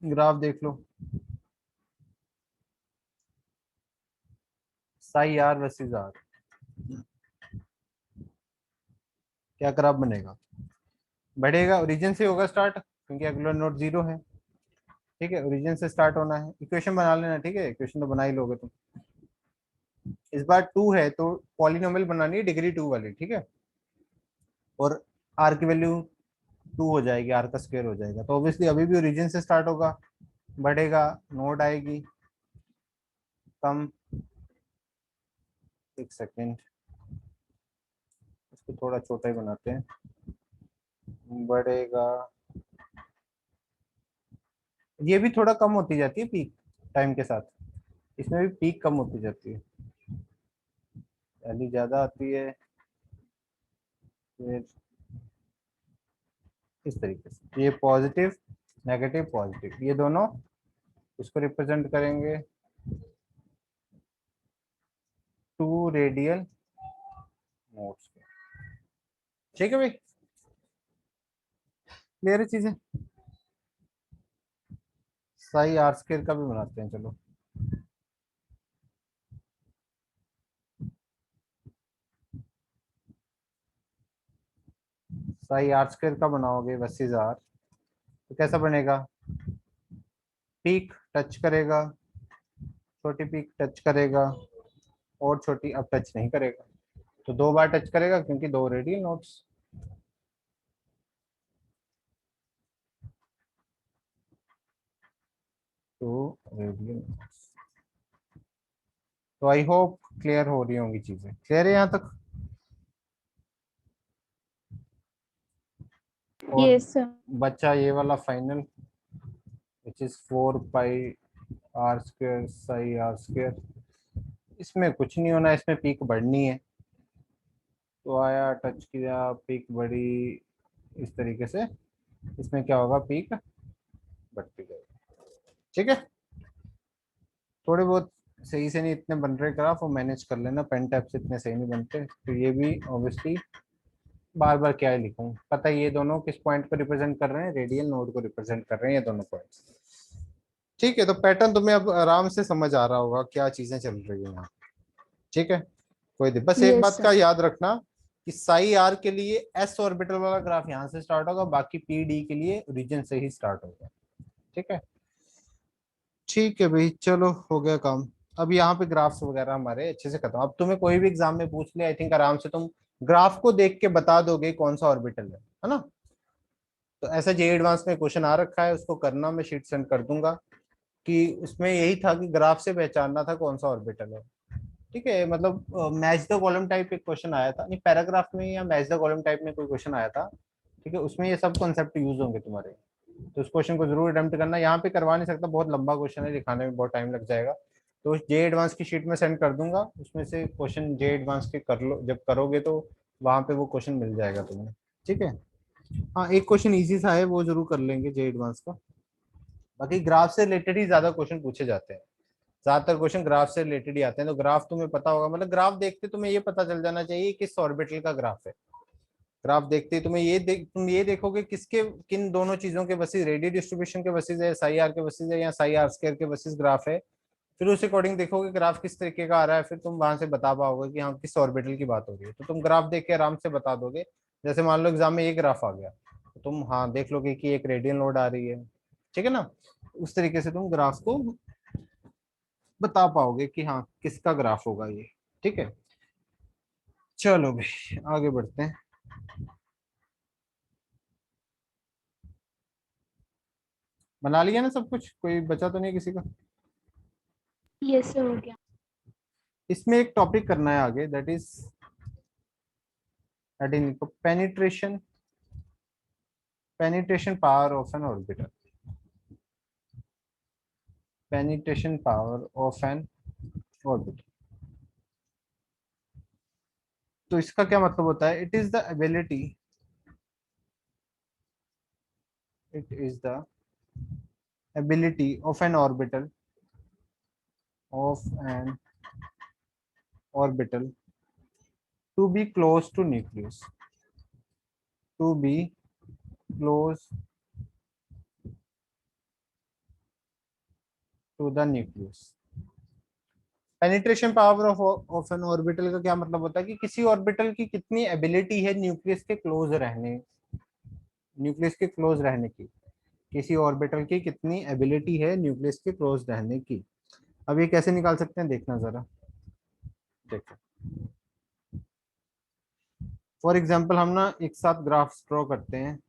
ग्राफ देख लो, साई आर वर्सेस आर, क्या ग्राफ बनेगा? बढ़ेगा, ओरिजिन से होगा स्टार्ट, क्योंकि एंगुलर नोड 0 है। ठीक है, ओरिजिन से स्टार्ट होना है। इक्वेशन बना लेना, ठीक है, इक्वेशन तो बना ही लोगे तुम। इस बार 2 है तो पॉलिनोमियल बनानी है डिग्री 2 वाली, ठीक है। और आर की वैल्यू 2 हो जाएगी, आर का स्क्वायर हो जाएगा, तो ऑब्वियसली अभी भी ओरिजिन से स्टार्ट होगा, बढ़ेगा, नोड आएगी कम। एक सेकेंड, इसको थोड़ा छोटा ही बनाते हैं। बढ़ेगा, ये भी थोड़ा कम होती जाती है पीक टाइम के साथ, इसमें भी पीक कम होती जाती है, वैल्यू ज्यादा आती है, फिर इस तरीके से ये पॉजिटिव नेगेटिव पॉजिटिव, ये दोनों इसको रिप्रेजेंट करेंगे 2 रेडियल नोट्स। ठीक है भाई, क्लियर है चीजें? साई आर स्क्वायर का भी बनाते हैं, चलो। साई आर स्क्वायर का बनाओगे वर्सेस आर, तो कैसा बनेगा? पीक टच करेगा, छोटी पीक टच करेगा, और छोटी अब टच नहीं करेगा, तो 2 बार टच करेगा क्योंकि 2 रेडियल नोट्स। To radial. तो आई होप क्लियर हो रही होंगी चीजें। क्लियर है यहाँ तक? और यस सर। बच्चा ये वाला final which is 4 pi r square psi r square. इसमें कुछ नहीं होना, इसमें पीक बढ़नी है। तो आया, टच किया, पीक बढ़ी, इस तरीके से इसमें क्या होगा, पीक बढ़ती जाएगी। ठीक है, थोड़े बहुत सही से नहीं इतने बन रहे ग्राफ, वो मैनेज कर लेना, पेन टैप से इतने सही नहीं बनते। तो ये भी ऑब्वियसली बार बार क्या ही लिखूं, पता है ये दोनों किस पॉइंट को रिप्रेजेंट कर रहे हैं, रेडियल नोड को रिप्रेजेंट कर रहे हैं ये दोनों पॉइंट्स। ठीक है, तो पैटर्न तुम्हें अब आराम से समझ आ रहा होगा क्या चीजें चल रही है यहाँ। ठीक है, कोई बस एक यस बात सर। का याद रखना कि साई आर के लिए एस ऑर्बिटल वाला ग्राफ यहाँ से स्टार्ट होगा, बाकी पी डी के लिए ओरिजिन से ही स्टार्ट होगा। ठीक है, ठीक है भाई, चलो हो गया काम। अब यहाँ पे ग्राफ्स वगैरह हमारे अच्छे से खत्म। अब तुम्हें कोई भी एग्जाम में पूछ ले, आई थिंक आराम से तुम ग्राफ को देख के बता दोगे कौन सा ऑर्बिटल है ना। तो ऐसा जे एडवांस में क्वेश्चन आ रखा है, उसको करना, मैं शीट सेंड कर दूंगा कि उसमें यही था कि ग्राफ से पहचानना था कौन सा ऑर्बिटल है। ठीक है, मतलब मैच द कॉलम टाइप एक क्वेश्चन आया था, नहीं पैराग्राफ में या मैच द कॉलम टाइप में कोई क्वेश्चन आया था। ठीक है, उसमें ये सब कॉन्सेप्ट यूज होंगे तुम्हारे। तो उस क्वेश्चन को जरूर अटेम्प्ट करना। यहाँ पे करवा नहीं सकता, बहुत लंबा क्वेश्चन है, दिखाने में बहुत टाइम लग जाएगा। तो जे एडवांस की शीट में सेंड कर दूंगा, उसमें से क्वेश्चन जे एडवांस के कर लो, जब करोगे तो वहां पे वो क्वेश्चन मिल जाएगा तुम्हें। ठीक है, हाँ एक क्वेश्चन इजी सा है, वो जरूर कर लेंगे जे एडवांस का। बाकी ग्राफ से रिलेटेड ही ज्यादा क्वेश्चन पूछे जाते हैं, ज्यादातर क्वेश्चन ग्राफ से रिलेटेड ही आते हैं। तो ग्राफ तुम्हें पता होगा, मतलब ग्राफ देखते तुम्हें ये पता चल जाना चाहिए किस ऑर्बिटल का ग्राफ है। ग्राफ देखते ही तुम्हें तुम ये देखोगे किसके किन दोनों चीजों के बसेस, रेडियल डिस्ट्रीब्यूशन के बसेस है, साई आर के बसेस है, या साई आर स्क्वायर के बसेस ग्राफ है। फिर उस अकॉर्डिंग देखोगे ग्राफ किस तरीके का आ रहा है, फिर तुम वहां से बता पाओगे कि हाँ किस ऑर्बिटल की बात हो रही है। तो तुम ग्राफ देख के आराम से बता दोगे। जैसे मान लो एग्जाम में ये ग्राफ आ गया, तो तुम हाँ देख लोगे कि एक रेडियल नोड आ रही है। ठीक है ना, उस तरीके से तुम ग्राफ को बता पाओगे कि हाँ किसका ग्राफ होगा ये। ठीक है, चलो भाई आगे बढ़ते हैं। बना लिया ना सब कुछ, कोई बचा तो नहीं किसी का? यस सर, हो गया। इसमें एक टॉपिक करना है आगे, that is penetration, penetration power of an orbital, penetration power of an orbital. तो इसका क्या मतलब होता है? It is the ability of an orbital to be close to nucleus, to be close to the nucleus. Penetration power of an orbital का क्या मतलब होता है कि किसी ऑर्बिटल की कितनी एबिलिटी है न्यूक्लियस के क्लोज रहने की। किसी ऑर्बिटल की कितनी एबिलिटी है न्यूक्लियस के क्लोज रहने की। अब ये कैसे निकाल सकते हैं, देखना जरा। देखो, फॉर एग्जाम्पल हम ना एक साथ ग्राफ्स ड्रॉ करते हैं।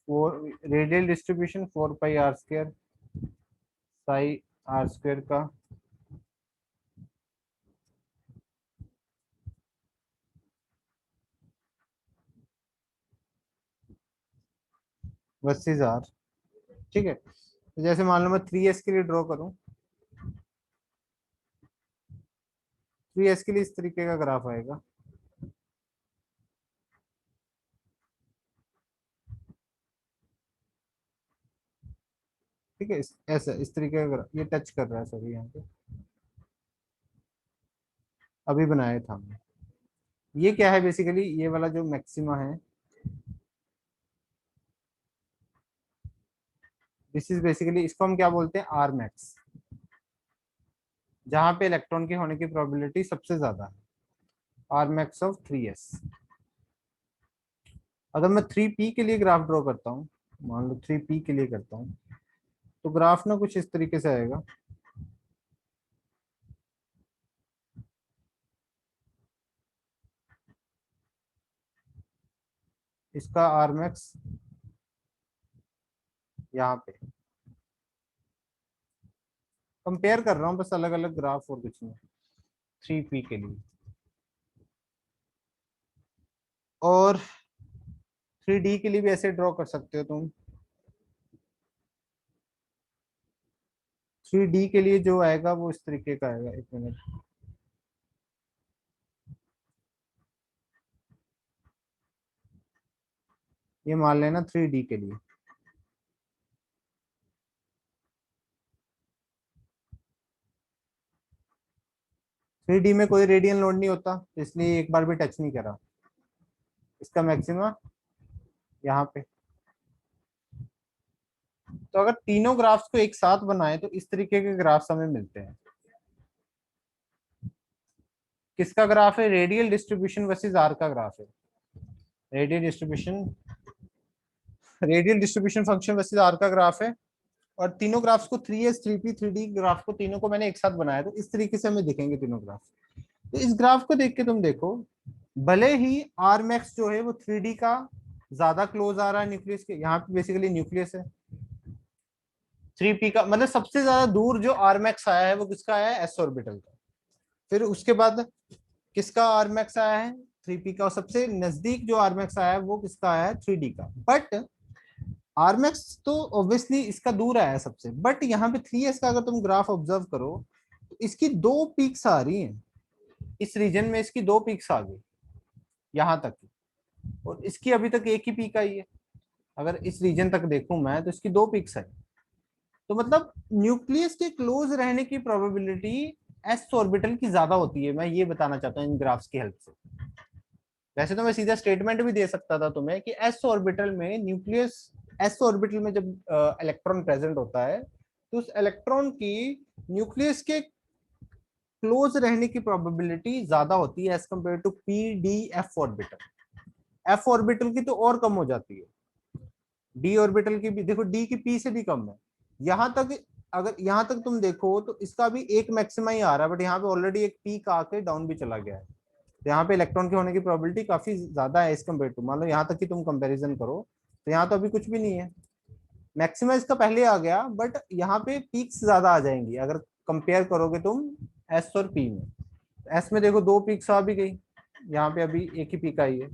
Radial distribution 4 pi r square psi r square का वर्सेस आर। ठीक है, तो जैसे मान लो मैं 3s के लिए ड्रॉ करूं, 3s के लिए इस तरीके का ग्राफ आएगा। ठीक है, ऐसा इस तरीके का ये टच कर रहा है सभी यहाँ पे, अभी बनाया था हमने। ये क्या है बेसिकली, ये वाला जो मैक्सिमा है, दिस इज बेसिकली, इसको हम क्या बोलते हैं, आर मैक्स, जहां पे इलेक्ट्रॉन के होने की प्रोबेबिलिटी सबसे ज्यादा है, आर मैक्स ऑफ 3s। अगर मैं 3p के लिए ग्राफ ड्रॉ करता हूँ, मान लो 3p के लिए करता हूँ, तो ग्राफ ना कुछ इस तरीके से आएगा। इसका आर मैक्स यहाँ पे कंपेयर कर रहा हूँ बस अलग अलग ग्राफ और कुछ नहीं। 3p के लिए और 3d के लिए भी ऐसे ड्रॉ कर सकते हो तुम। 3d के लिए जो आएगा वो इस तरीके का आएगा। एक मिनट, ये मान लेना 3d के लिए। थ्री डी में कोई रेडियन लोड नहीं होता, इसलिए एक बार भी टच नहीं करा। इसका मैक्सिमा यहाँ पे। तो अगर तीनों ग्राफ्स को एक साथ बनाए तो इस तरीके के ग्राफ्स हमें मिलते हैं। किसका ग्राफ है? रेडियल डिस्ट्रीब्यूशन वर्सेस आर का ग्राफ है। Radial distribution function versus r का ग्राफ है। और तीनों ग्राफ्स को 3s 3p 3d ग्राफ को तीनों को मैंने एक साथ बनाया, तो इस तरीके से हमें दिखेंगे तीनों ग्राफ। तो इस ग्राफ को देख के तुम देखो, भले ही आर मैक्स जो है वो 3d का ज्यादा क्लोज आ रहा है न्यूक्लियस के, यहाँ पे बेसिकली न्यूक्लियस है। 3p का मतलब सबसे ज्यादा दूर जो आर मैक्स आया है वो किसका आया है? एस ऑर्बिटल का। फिर उसके बाद किसका आर मैक्स आया है? 3p का। और सबसे नजदीक जो आर मैक्स आया है वो किसका आया है? 3d का। बट आर मैक्स तो ऑब्वियसली इसका दूर आया है सबसे, बट यहाँ पे 3s का अगर तुम ग्राफ ऑब्जर्व करो तो इसकी दो पीक्स आ रही हैं। इस रीजन में इसकी दो पीक्स आ गई यहाँ तक की, और इसकी अभी तक एक ही पीक आई है। अगर इस रीजन तक देखूं मैं तो इसकी दो पीक्स है। तो मतलब न्यूक्लियस के क्लोज रहने की प्रोबेबिलिटी एस ऑर्बिटल की ज्यादा होती है। मैं ये बताना चाहता हूँ इन ग्राफ्स की हेल्प से। वैसे तो मैं सीधा स्टेटमेंट भी दे सकता था तुम्हें कि एस ऑर्बिटल में न्यूक्लियस, एस ऑर्बिटल में जब इलेक्ट्रॉन प्रेजेंट होता है तो उस इलेक्ट्रॉन की न्यूक्लियस के क्लोज रहने की प्रोबेबिलिटी ज्यादा होती है as compare to p d f orbital. F orbital की तो और कम हो जाती है। डी ऑर्बिटल की भी देखो, डी की पी से भी कम है। यहाँ तक, अगर यहाँ तक तुम देखो तो इसका भी एक मैक्सिमा ही आ रहा है, बट यहाँ पे ऑलरेडी एक पीक आके डाउन भी चला गया है। तो यहाँ पे इलेक्ट्रॉन के होने की प्रोबेबिलिटी काफी ज्यादा है एज कम्पेयर टू, मान लो यहाँ तक की तुम कंपेरिजन करो तो यहाँ तो अभी कुछ भी नहीं है। मैक्सिमा इसका पहले आ गया, बट यहाँ पे पीक्स ज्यादा आ जाएंगी अगर कंपेयर करोगे तुम एस और पी में। एस में देखो दो पीक्स आ भी गई, यहाँ पे अभी एक ही पीक आई है।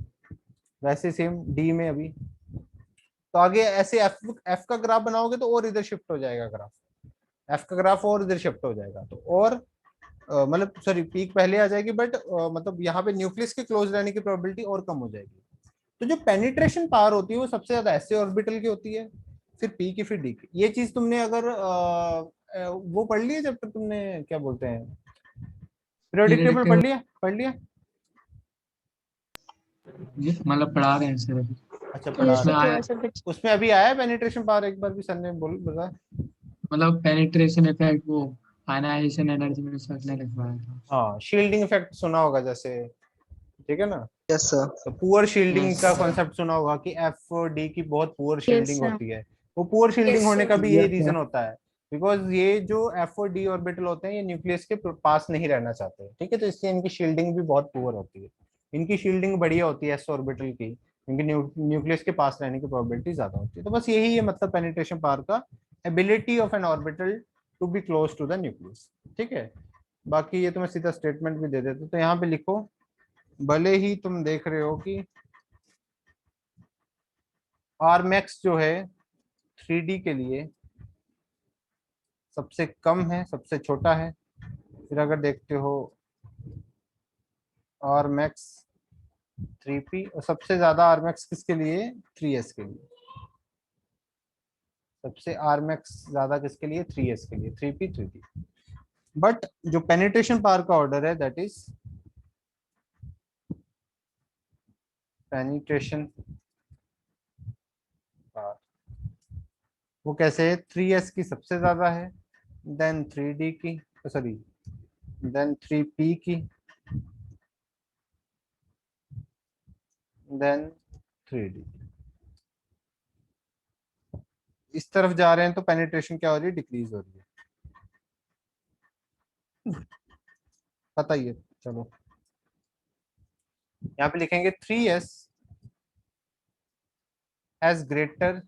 वैसे सेम डी में अभी। तो आगे ऐसे एफ एफ का ग्राफ बनाओगे तो और इधर शिफ्ट हो जाएगा ग्राफ। एफ का ग्राफ और इधर शिफ्ट हो जाएगा तो और मतलब सॉरी पीक पहले आ जाएगी, बट मतलब यहाँ पे न्यूक्लियस के क्लोज रहने की प्रोबेबिलिटी और कम हो जाएगी। तो जो पेनिट्रेशन पावर होती है वो सबसे ज्यादा ऐसे ऑर्बिटल की होती है, फिर पी की, फिर डी की। ये चीज तुमने अगर वो पढ़ लिया जब तक तुमने क्या बोलते हैं पीरियोडिक टेबल Periodic पढ़ table, लिया? पढ़ लिया? मतलब पढ़ा रहे हैं सर अभी। अच्छा, ये पढ़ा तो उसमें रहे आया, थोड़ा सा बच उसमें अभी आया पेनिट्रेशन पावर? एक बार भी सर ने बोल बता। मतलब पेनिट्रेशन इफेक्ट वो आयनाइजेशन एनर्जी में सर ने लिखवाया था। हाँ, शील्डिंग इफेक्ट सुना होगा जैसे, ठीक है ना। Yes sir. तो पुअर शील्डिंग यस का कॉन्सेप्ट सुना होगा कि एफ और डी की बहुत पुअर यस शील्डिंग सर। होती है। वो पुअर शील्डिंग Yes, होने sir. का भी यही यस सर। रीजन होता है, बिकॉज ये जो एफ और डी ऑर्बिटल होते हैं ये न्यूक्लियस के पास नहीं रहना चाहते, ठीक है। तो इसलिए इनकी शील्डिंग भी बहुत पुअर होती है। इनकी शील्डिंग बढ़िया होती है एस ऑर्बिटल की, क्योंकि न्यूक्लियस के पास रहने की प्रोबेबिलिटी ज्यादा होती है। तो बस यही है मतलब पेनिट्रेशन पावर का, ability of an orbital to be close to the nucleus, ठीक है। बाकी ये तो मैं सीधा स्टेटमेंट भी दे देता हूँ। तो यहाँ पे लिखो, भले ही तुम देख रहे हो कि आर मैक्स जो है 3D के लिए सबसे कम है, सबसे छोटा है। फिर अगर देखते हो आर मैक्स 3p, और सबसे ज्यादा आर मैक्स किसके लिए? 3s के लिए। सबसे आर मैक्स ज्यादा किसके लिए? 3s के लिए, 3p 3d। बट जो पेनिट्रेशन पावर का ऑर्डर है दैट इज पेनिट्रेशन पावर, वो कैसे है? 3s की सबसे ज्यादा है, देन 3d की, सॉरी देन 3p की, देन 3d। इस तरफ जा रहे हैं तो पेनिट्रेशन क्या हो रही है? डिक्रीज हो रही है। पता ही है। चलो यहाँ पे लिखेंगे 3s as greater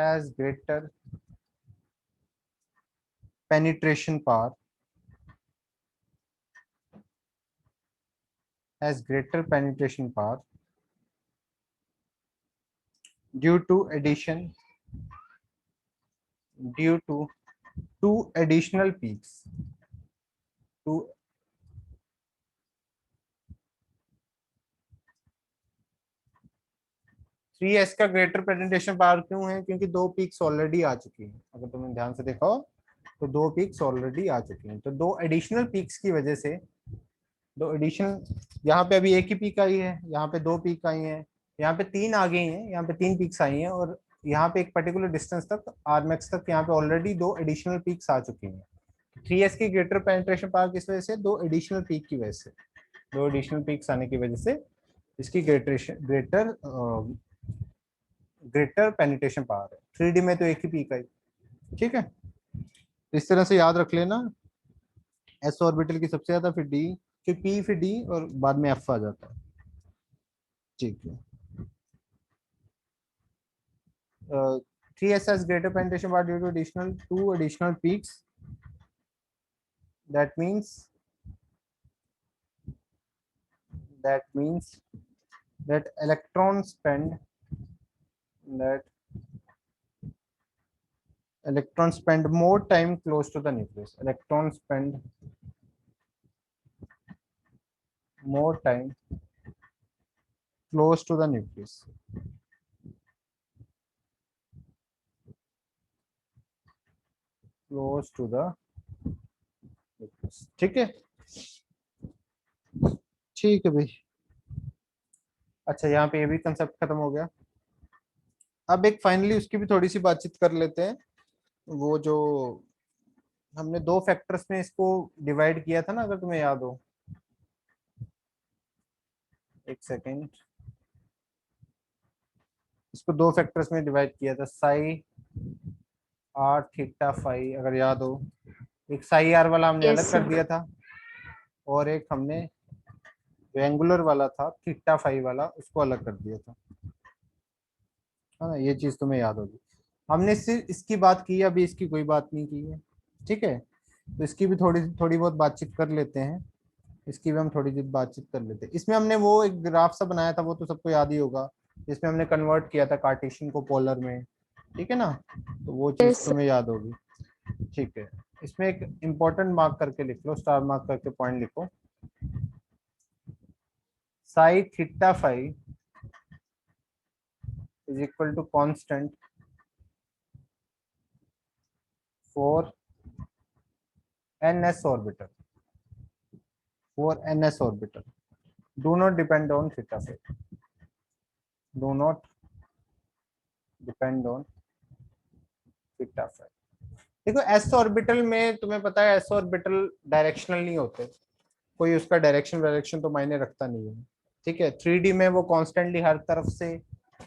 has greater penetration power, due to addition, due to two additional peaks, two 3s का ग्रेटर पेनिट्रेशन पावर क्यों है? क्योंकि दो पीक्स ऑलरेडी आ चुकी हैं। अगर तुमने ध्यान से देखा हो तो दो पीक्स ऑलरेडी आ चुकी हैं, तो दो एडिशनल पीक्स की वजह से, दो एडिशनल, यहाँ पे अभी एक ही पीक आई है, यहाँ पे दो पीक आई हैं, यहाँ पे तीन आ गई हैं, यहाँ पे तीन पीक्स आई हैं, और यहाँ पे एक पर्टिकुलर डिस्टेंस तक आर मैक्स तक यहाँ पे ऑलरेडी दो एडिशनल पीक्स आ चुकी हैं। 3s की ग्रेटर पेनिट्रेशन पावर किस वजह से? दो एडिशनल पीक की वजह से, दो एडिशनल पीक्स आने की वजह से इसकी ग्रेटर पेनिट्रेशन पावर है। 3D में तो एक ही पीक आई, ठीक है। इस तरह से याद रख लेना, एस ऑर्बिटल की सबसे ज्यादा, फिर डी, फिर पी, फिर डी, और बाद में एफ आ जाता है, ठीक है। 3s has greater penetration power due to two additional peaks. That means that electrons spend more time close to the nucleus. Electrons spend more time close to the nucleus. Close to the nucleus. ठीक है, ठीक है भाई। अच्छा, यहाँ पे ये भी कंसेप्ट खत्म हो गया। अब एक फाइनली उसकी भी थोड़ी सी बातचीत कर लेते हैं। वो जो हमने दो फैक्टर्स में इसको डिवाइड किया था ना, अगर तुम्हें याद हो, एक सेकेंड, इसको दो फैक्टर्स में डिवाइड किया था, साई आर थीटा फाई, अगर याद हो। एक साई आर वाला हमने Yes, अलग कर sir. दिया था, और एक हमने जो एंगुलर वाला था थीटा फाई वाला, उसको अलग कर दिया था, है ना। ये चीज तुम्हें याद होगी। हमने सिर्फ इसकी बात की, अभी इसकी कोई बात नहीं की है, ठीक है। तो इसकी भी थोड़ी बहुत बातचीत कर लेते हैं, इसकी भी हम थोड़ी सी बातचीत कर लेते हैं। इसमें हमने वो एक ग्राफ सा बनाया था, वो तो सबको याद ही होगा, जिसमें हमने कन्वर्ट किया था कार्टेशियन को पोलर में, ठीक है ना। तो वो चीज Yes, sir. तुम्हें याद होगी, ठीक है। इसमें एक इंपॉर्टेंट मार्क करके लिख लो, स्टार मार्क करके पॉइंट लिखो, psi theta phi is equal to constant for ns orbital, for ns orbital, do not depend on theta phi, do not depend on theta phi। देखो एस ऑर्बिटल में तुम्हें पता है, एस ऑर्बिटल डायरेक्शनल नहीं होते, कोई उसका डायरेक्शन तो मायने रखता नहीं है, ठीक है। 3D में वो कॉन्स्टेंटली हर तरफ से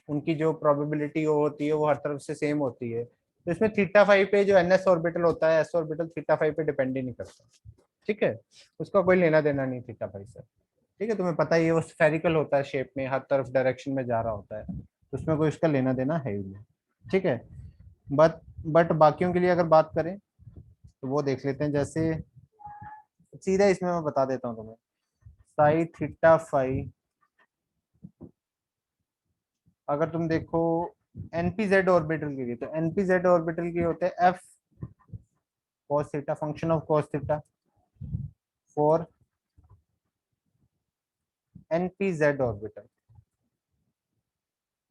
उनकी जो प्रोबेबिलिटी होती है वो हर तरफ से सेम होती है। तो इसमें थीटा फाइव पे जो एनएस ऑर्बिटल होता है, एस ऑर्बिटल थीटा फाइव पे डिपेंड ही नहीं करता, ठीक है। उसका कोई लेना देना नहीं थीटा फाइव से, ठीक है। तुम्हें पता ही है वो स्फेरिकल होता है शेप में, हर तरफ डायरेक्शन में जा रहा होता है, तो उसमें कोई उसका लेना देना है ही नहीं, ठीक है। बट बाकियों के लिए अगर बात करें तो वो देख लेते हैं। जैसे सीधा इसमें मैं बता देता हूँ तुम्हें, साई थीटा फाई, अगर तुम देखो एनपीजेड ऑर्बिटल के लिए, तो एनपीजेड ऑर्बिटल के होते हैं F cos theta, function of cos theta, for NPZ orbital.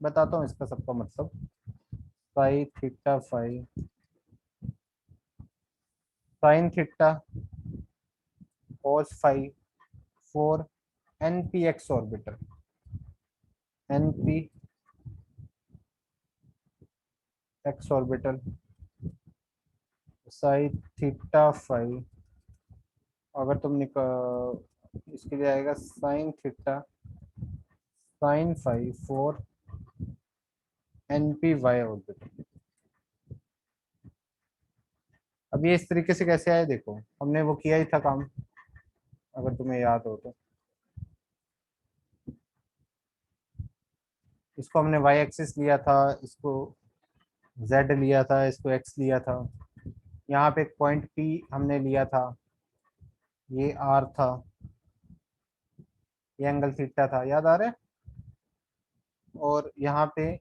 बताता हूँ इसका सबका मतलब, psi theta phi sine theta cos phi for NPX orbital, NP X orbital, psi theta phi, अगर तुम इसके लिए आएगा sine theta sine phi for NP Y orbital. अब ये इस तरीके से कैसे आए, देखो हमने वो किया ही था काम, अगर तुम्हें याद हो तो। इसको हमने वाई एक्सिस लिया था, इसको z लिया था, इसको x लिया था, यहाँ पे एक पॉइंट p हमने लिया था, ये r था, ये एंगल थीटा था, याद आ रहा है। और यहाँ पे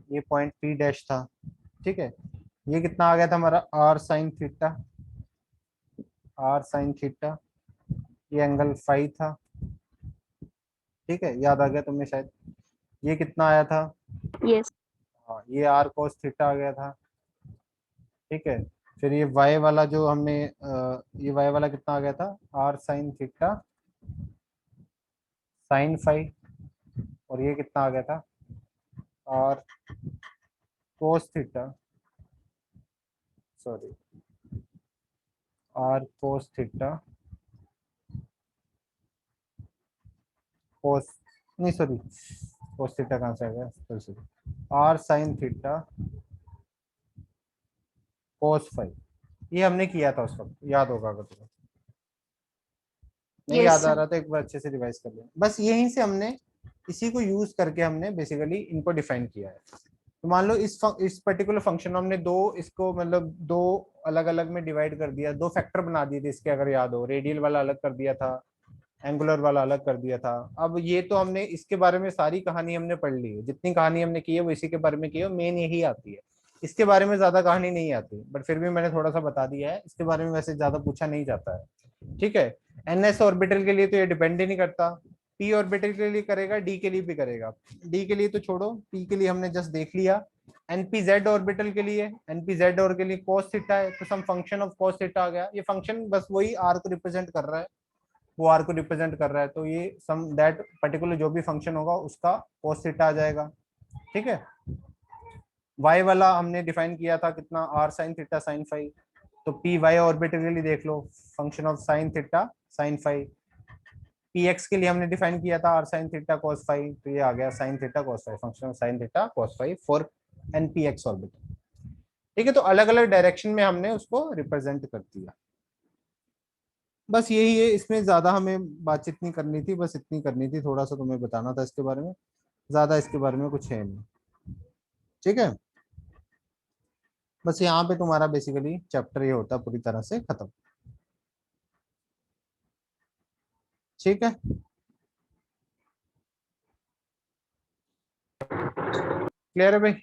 ये पॉइंट p डैश था, ठीक है। ये कितना आ गया था हमारा r sine theta, r sine theta, ये एंगल फाई था, ठीक है, याद आ गया तुम्हें शायद। ये कितना आया था, यस। हाँ ये r cos थीटा आ गया था, ठीक है। फिर ये y वाला जो हमने ये y वाला कितना आ गया था, r sine theta sine phi, और ये कितना आ गया था, r cos theta, sorry r cos theta cos, नहीं सॉरी cos थीटा कहाँ से आ गया, sorry r sine theta cos phi, ये हमने किया था उस वक्त, याद होगा अगर तुम्हें नहीं यस याद आ रहा तो एक बार अच्छे से रिवाइज कर लेना। बस यहीं से हमने इसी को यूज करके हमने बेसिकली इनको डिफाइन किया है। तो मान लो इस पर्टिकुलर फंक्शन में हमने दो इसको मतलब दो अलग अलग में डिवाइड कर दिया, दो फैक्टर बना दिए थे इसके, अगर याद हो, रेडियल वाला अलग कर दिया था, एंगुलर वाला अलग कर दिया था। अब ये तो हमने इसके बारे में सारी कहानी हमने पढ़ ली है, जितनी कहानी हमने की है वो इसी के बारे में की है, मेन यही आती है, इसके बारे में ज्यादा कहानी नहीं आती, बट फिर भी मैंने थोड़ा सा बता दिया है, इसके बारे में वैसे ज्यादा पूछा नहीं जाता है, ठीक है। एनएस ऑर्बिटल के लिए तो ये डिपेंड ही नहीं करता, पी ऑर्बिटल के लिए करेगा, डी के लिए भी करेगा, डी के लिए तो छोड़ो, पी के लिए हमने जस्ट देख लिया। एनपीजेड ऑर्बिटल के लिए, एनपीजेड और के लिए cos थीटा है, तो सम फंक्शन ऑफ cos थीटा आ गया, ये फंक्शन बस वही आर को रिप्रेजेंट कर रहा है, वो आर को रिप्रेजेंट कर रहा है, तो ये सम दैट पर्टिकुलर जो भी फंक्शन होगा उसका cos थीटा आ जाएगा, ठीक है। y वाला हमने डिफाइन किया था कितना, r sine theta sine phi, तो पी वाई ऑर्बिटल के लिए देख लो, function of sine theta sine phi. P X के लिए हमने डिफाइन किया था r sine theta cos phi, तो ये आ गया sine theta cos phi, function of sine theta cos phi for N P X orbital, ठीक है। तो अलग अलग डायरेक्शन में हमने उसको रिप्रेजेंट कर दिया, बस यही है, इसमें ज्यादा हमें बातचीत नहीं करनी थी, बस इतनी करनी थी, थोड़ा सा तुम्हें बताना था इसके बारे में, ज्यादा इसके बारे में कुछ है नहीं, ठीक है। बस यहाँ पे तुम्हारा बेसिकली चैप्टर ये होता है पूरी तरह से खत्म, ठीक है। क्लियर है भाई,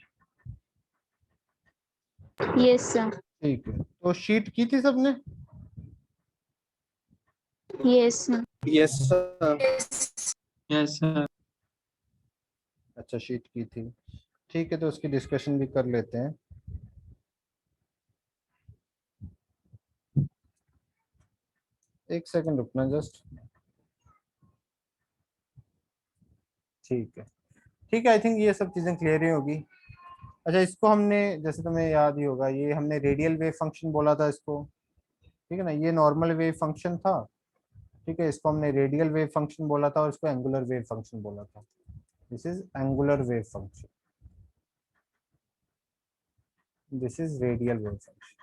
यस सर। ठीक है। तो शीट की थी सबने, yes sir. Yes sir, yes sir. अच्छा शीट की थी, ठीक है, तो उसकी डिस्कशन भी कर लेते हैं। एक सेकंड रुकना जस्ट, ठीक है, ठीक है, आई थिंक ये सब चीजें क्लियर ही होगी। अच्छा इसको हमने, जैसे तुम्हें याद ही होगा, ये हमने रेडियल वेव फंक्शन बोला था इसको, ठीक है ना, ये नॉर्मल वेव फंक्शन था, ठीक है, इसको हमने रेडियल वेव फंक्शन बोला था और इसको एंगुलर वेव फंक्शन बोला था, this is angular wave function, this is radial wave function,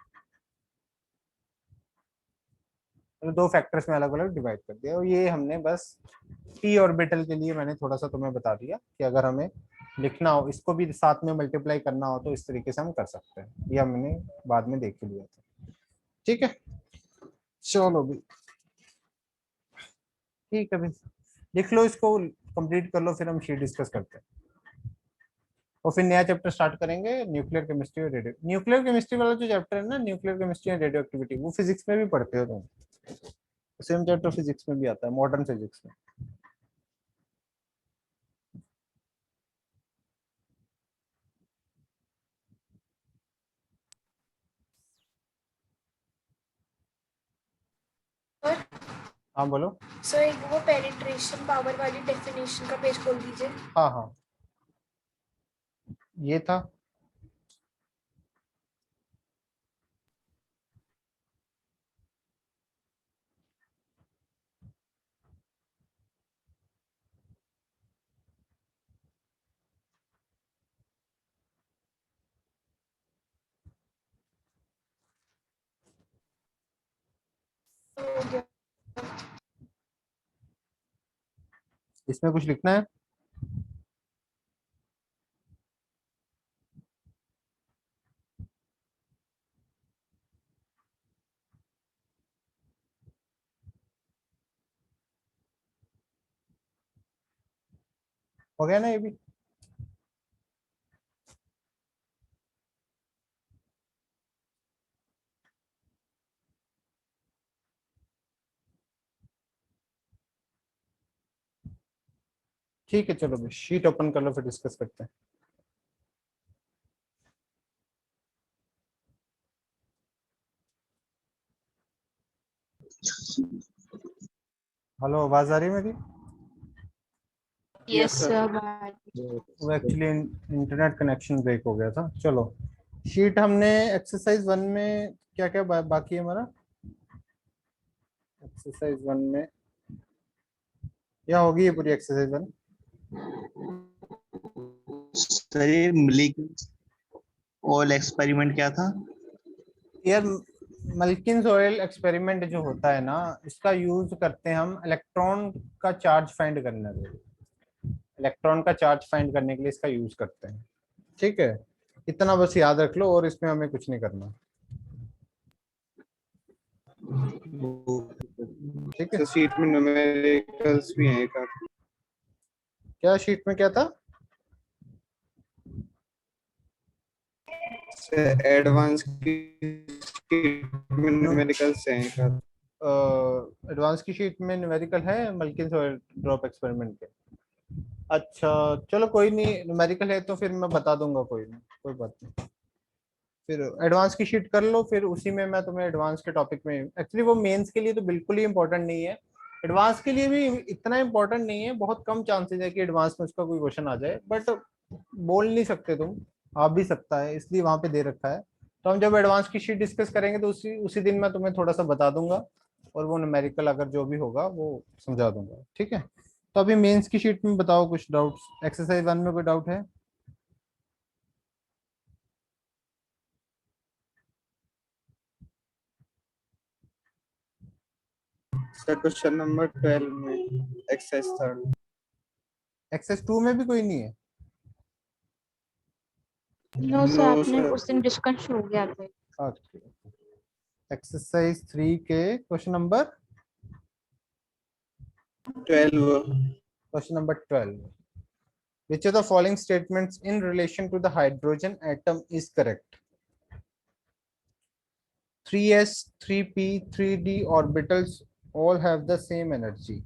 तो दो फैक्टर्स में अलग अलग डिवाइड कर दिया, और ये हमने बस p ऑर्बिटल के लिए मैंने थोड़ा सा तुम्हें बता दिया कि अगर हमें लिखना हो, इसको भी साथ में मल्टीप्लाई करना हो तो इस तरीके से हम कर सकते हैं, ये हमने बाद में देख लिया था, ठीक है। चलो भी ठीक है भाई, लिख लो इसको, कंप्लीट कर लो, फिर हम शीट डिस्कस करते हैं, और फिर नया चैप्टर स्टार्ट करेंगे, न्यूक्लियर केमिस्ट्री और रेडियो, न्यूक्लियर केमिस्ट्री वाला जो चैप्टर है ना, nuclear chemistry and radio activity, वो फिजिक्स में भी पढ़ते हो तुम, सेम चैप्टर फिजिक्स में भी आता है, मॉडर्न फिजिक्स में। और हाँ बोलो। सर एक वो पेनिट्रेशन पावर वाली डेफिनेशन का पेज खोल दीजिए। हाँ हाँ, ये था, हो गया। इसमें कुछ लिखना है? हो गया ना ये भी? ठीक है, चलो शीट ओपन कर लो, फिर डिस्कस करते हैं। हेलो, आवाज आ रही है मेरी? Yes sir. सर। वो एक्चुअली इंटरनेट कनेक्शन ब्रेक हो गया था। चलो, शीट हमने एक्सरसाइज 1 में क्या क्या बाकी है हमारा? एक्सरसाइज 1 में क्या होगी ये पूरी एक्सरसाइज 1? सर ये मिलिक ऑयल एक्सपेरिमेंट क्या था? यार, मल्किंस ऑयल एक्सपेरिमेंट जो होता है ना, इसका यूज करते हैं हम इलेक्ट्रॉन का चार्ज फाइंड करने के लिए। इलेक्ट्रॉन का चार्ज फाइंड करने के लिए इसका यूज करते हैं। ठीक है, इतना बस याद रख लो, और इसमें हमें कुछ नहीं करना। ठीक है, तो शीट में न्यूमेरिकल्स भी हैं एक आध। क्या शीट में क्या था? एडवांस की शीट में न्यूमेरिकल्स हैं एक आध। एडवांस की शीट में न्यूमेरिकल है मल्किंस ऑयल ड्रॉप एक्सपेरिमेंट के? अच्छा, चलो कोई नहीं, न्यूमेरिकल है तो फिर मैं बता दूंगा, कोई नहीं, कोई बात नहीं। फिर एडवांस की शीट कर लो, फिर उसी में मैं तुम्हें एडवांस के टॉपिक में, एक्चुअली वो मेंस के लिए तो बिल्कुल ही इंपॉर्टेंट नहीं है, एडवांस के लिए भी इतना इंपॉर्टेंट नहीं है, बहुत कम चांसेस है कि एडवांस में उसका कोई क्वेश्चन आ जाए, बट बोल नहीं सकते तुम, आ भी सकता है, इसलिए वहां पे दे रखा है। तो हम जब एडवांस की शीट डिस्कस करेंगे तो उसी उसी दिन मैं तुम्हें थोड़ा सा बता दूंगा, और वो न्यूमेरिकल अगर जो भी होगा वो समझा दूंगा। ठीक है, तो अभी मेंस की शीट में बताओ कुछ डाउट्स, एक्सरसाइज 1 में कोई डाउट है? सर क्वेश्चन नंबर 12 में एक्सरसाइज 3। एक्सरसाइज 2 में भी कोई नहीं है? नो सर, नो आपने सर। उस दिन डिस्कशन हो गया था। एक्सरसाइज 3 के question number 12 12, which of the following statements in relation to the hydrogen atom is correct? 3s, 3p, 3d orbitals all have the same energy.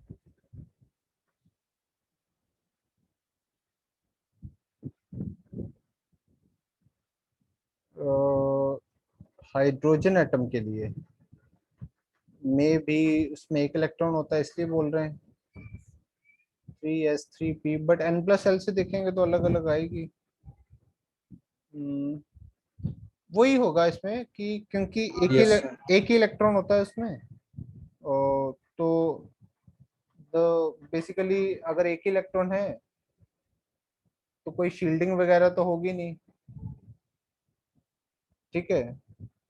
Hydrogen atom के लिए में भी उसमें एक इलेक्ट्रॉन होता है, इसलिए बोल रहे हैं 3s 3p, बट n+l से देखेंगे तो अलग अलग आएगी। वही होगा इसमें कि क्योंकि यस सर। एक ही इलेक्ट्रॉन होता है उसमें, और तो बेसिकली अगर एक ही इलेक्ट्रॉन है तो कोई शील्डिंग वगैरह तो होगी नहीं। ठीक है,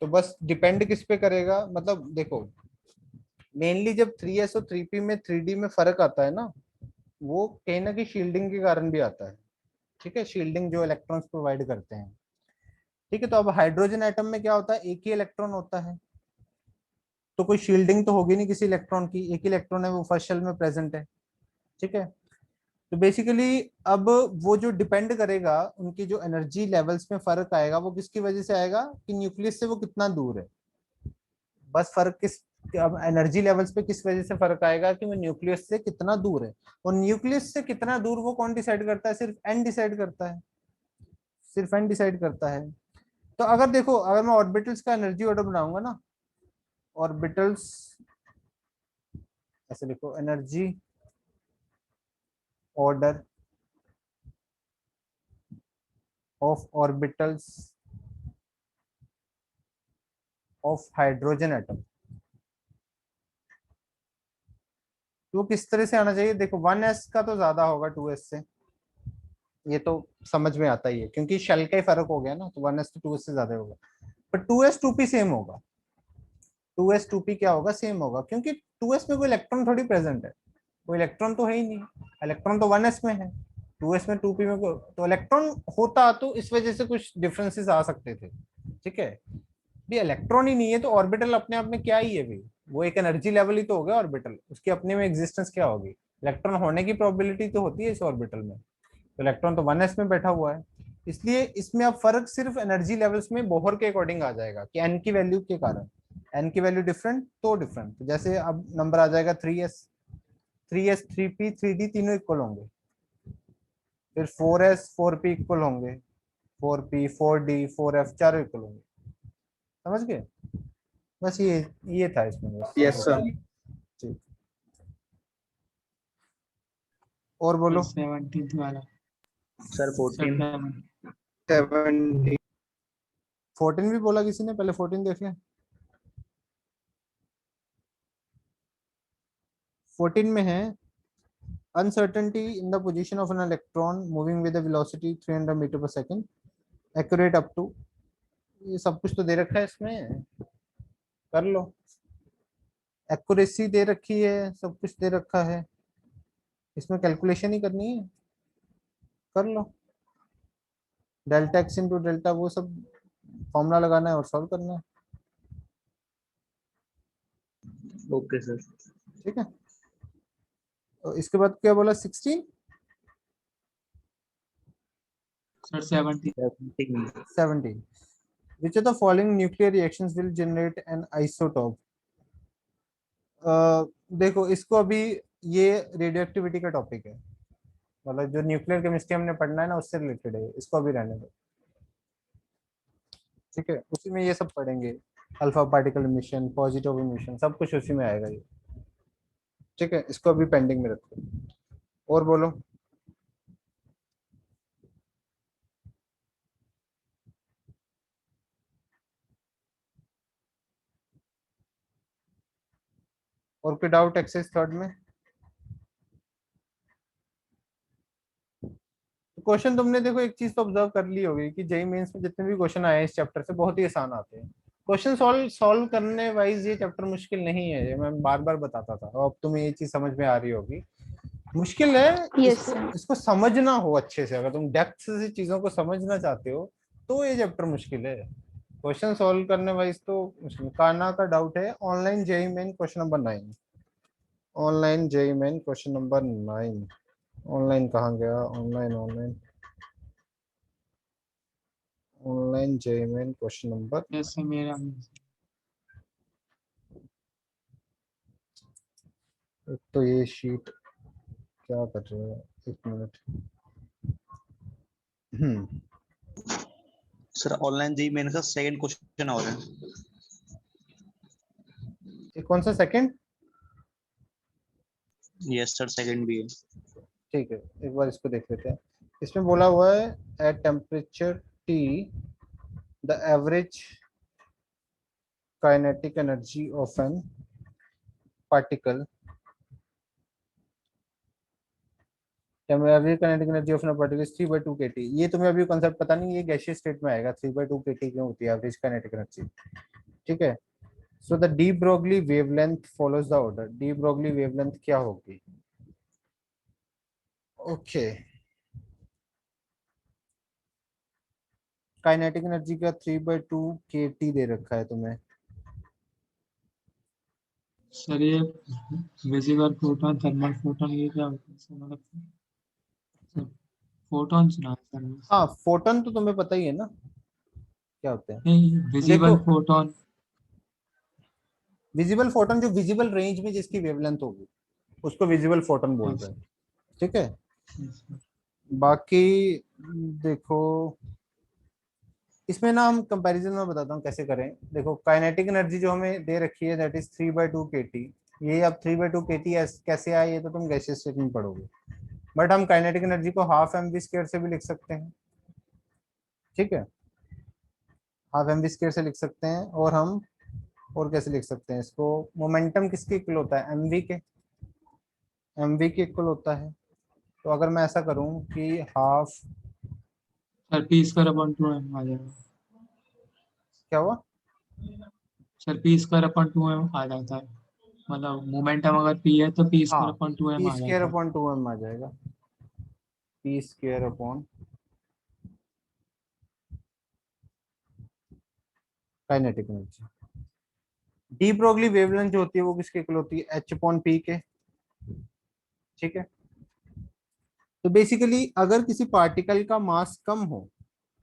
तो बस डिपेंड किस पे करेगा, मतलब देखो, मेनली जब 3s और 3p में 3d में फर्क आता है ना, वो कहीं ना कहीं शील्डिंग के कारण भी आता है। ठीक है, शील्डिंग जो इलेक्ट्रॉन्स प्रोवाइड करते हैं। ठीक है, तो अब हाइड्रोजन एटम में क्या होता है, एक ही इलेक्ट्रॉन होता है, तो कोई शील्डिंग तो होगी नहीं किसी इलेक्ट्रॉन की, एक ही इलेक्ट्रॉन है, वो फर्स्ट शेल में प्रेजेंट है। ठीक है, तो बेसिकली अब वो जो डिपेंड करेगा, उनकी जो एनर्जी लेवल्स में फर्क आएगा, वो किसकी वजह से आएगा कि न्यूक्लियस से वो कितना दूर है। बस फर्क किस, अब एनर्जी लेवल्स पे किस वजह से फर्क आएगा कि वो न्यूक्लियस से कितना दूर है, और न्यूक्लियस से कितना दूर वो कौन डिसाइड करता है? सिर्फ एन डिसाइड करता है, सिर्फ एन डिसाइड करता है। तो अगर देखो, अगर मैं ऑर्बिटल्स का एनर्जी ऑर्डर बनाऊंगा ना, ऑर्बिटल्स ऐसे लिखो, energy order of orbitals of hydrogen atom, तो किस तरह से आना चाहिए? देखो 1s का तो ज्यादा होगा 2s से, ये तो समझ में आता ही है, क्योंकि शेल का ही फर्क हो गया ना, तो 1s तो 2s से ज्यादा होगा। पर 2s 2p सेम होगा, 2s 2p क्या होगा, सेम होगा, क्योंकि 2s में कोई इलेक्ट्रॉन थोड़ी प्रेजेंट है, कोई इलेक्ट्रॉन तो है ही नहीं, इलेक्ट्रॉन तो 1s में है, 2s में 2p में तो इलेक्ट्रॉन होता तो इस वजह से कुछ डिफरेंसेस आ सकते थे, ठीक है। भी इलेक्ट्रॉन ही नहीं है तो ऑर्बिटल अपने आप में क्या ही है भी, वो एक एनर्जी लेवल ही तो हो गया ऑर्बिटल, उसकी अपने में एग्जिस्टेंस क्या होगी, इलेक्ट्रॉन होने की प्रोबेबिलिटी तो होती है इस ऑर्बिटल में, तो इलेक्ट्रॉन तो 1s में बैठा हुआ है, इसलिए इसमें अब फर्क सिर्फ एनर्जी लेवल्स में बोहर के अकॉर्डिंग आ जाएगा कि n की वैल्यू के कारण, n की वैल्यू डिफरेंट तो डिफरेंट, तो जैसे अब नंबर आ जाएगा 3s, 3p 3d तीनों इक्वल होंगे, फिर 4s 4p इक्वल होंगे, 4p 4d 4f चारों इक्वल होंगे, समझ गए। बस ये था इसमें बस। Yes, sir. ठीक, और बोलो। 17th वाला सर 14। 70. 14 भी बोला किसी ने, पहले 14 देख लें। 14 में है uncertainty in the position of an electron moving with a velocity 300 metre पर सेकंड accurate up to, ये सब कुछ तो दे रखा है इसमें, कर लो। एक्यूरेसी दे रखी है, सब कुछ दे रखा है, इसमें कैलकुलेशन ही करनी है, कर लो। डेल्टा एक्स इंटू डेल्टा वो सब फॉर्मूला लगाना है और सॉल्व करना है, ओके सर। ठीक है। तो इसके बाद क्या बोला 16 sir 17 17 which of the following nuclear reactions will generate an isotope। देखो इसको अभी ये रेडियो एक्टिविटी का टॉपिक है, मतलब जो न्यूक्लियर केमिस्ट्री हमने पढ़ना है ना उससे रिलेटेड है, इसको अभी रहने दो, ठीक है। उसी में ये सब पढ़ेंगे, alpha particle emission, positive emission, सब कुछ उसी में आएगा ये, ठीक है। इसको अभी पेंडिंग में रखो, और बोलो। और कोई डाउट एक्सरसाइज थर्ड में? क्वेश्चन तुमने देखो एक चीज तो ऑब्जर्व कर ली होगी कि जेई मेंस में जितने भी क्वेश्चन आए हैं इस चैप्टर से बहुत ही आसान आते हैं, क्वेश्चन सॉल्व करने वाइज ये चैप्टर मुश्किल नहीं है, ये मैं बार बार बताता था, और अब तुम्हें ये चीज समझ में आ रही होगी। मुश्किल है Yes, इसको, sir. इसको समझना हो अच्छे से, अगर तुम डेप्थ से चीजों को समझना चाहते हो तो ये चैप्टर मुश्किल है, क्वेश्चन सॉल्व करने वाइज तो मुश्किल। काना का डाउट है online JEE Main question number 9, online JEE Main question number 9, online कहाँ गया, online online online JEE Main question number, जैसे मेरा तो ये शीट क्या कर रहे हो, एक मिनट। सर ऑनलाइन जी मेन का सेकंड क्वेश्चन और है। ये कौन सा सेकंड? यस सर सेकंड भी है। ठीक है, एक बार इसको देख लेते हैं। इसमें बोला हुआ है at temperature T the average kinetic energy of an particle, average kinetic energy of an particle is 3/2 kT। ये तुम्हें अभी कॉन्सेप्ट पता नहीं, ये गैसियस स्टेट में आएगा 3/2 kT क्यों होती है एवरेज काइनेटिक एनर्जी, ठीक है। So the de Broglie wavelength follows the order, de Broglie wavelength क्या होगी, ओके। काइनेटिक एनर्जी का 3/2 kT दे रखा है तुम्हें, सर ये विजिबल फोटोन थर्मल फोटोन ये क्या होता है सर, मतलब फोटोन सुना है सर। हाँ फोटोन तो तुम्हें पता ही है ना क्या होते हैं। नहीं विजिबल देखो फोटोन, विजिबल फोटोन जो विजिबल रेंज में जिसकी वेवलेंथ होगी उसको विजिबल फोटोन बोलते हैं, ठीक है। बाकी देखो इसमें ना हम कंपैरिजन में बताता हूँ कैसे करें। देखो काइनेटिक एनर्जी जो हमें दे रखी है दैट इज 3/2 kT, ये अब 3/2 kT कैसे आए ये तो तुम गैसियस स्टेट में पढ़ोगे, बट हम काइनेटिक एनर्जी को हाफ mv² से भी लिख सकते हैं, ठीक है, हाफ mv² से लिख सकते हैं। और हम और कैसे लिख सकते हैं इसको, मोमेंटम किसके इक्वल होता है, mv के, mv के इक्वल होता है। तो अगर मैं ऐसा करूं कि हाफ, सर p²/2m आ जाएगा। क्या हुआ, सर p²/2m आ जाता है। मतलब मोमेंटम अगर p है तो p हाँ स्क्वायर अपॉन 2m पी आ स्क्वायर जाएगा। अपॉन 2m आ जाएगा, P square upon kinetic energy. De Broglie wavelength जो होती है वो किसके इक्वल होती है, एच अपॉन पी के। ठीक है, तो बेसिकली अगर किसी पार्टिकल का मास कम हो,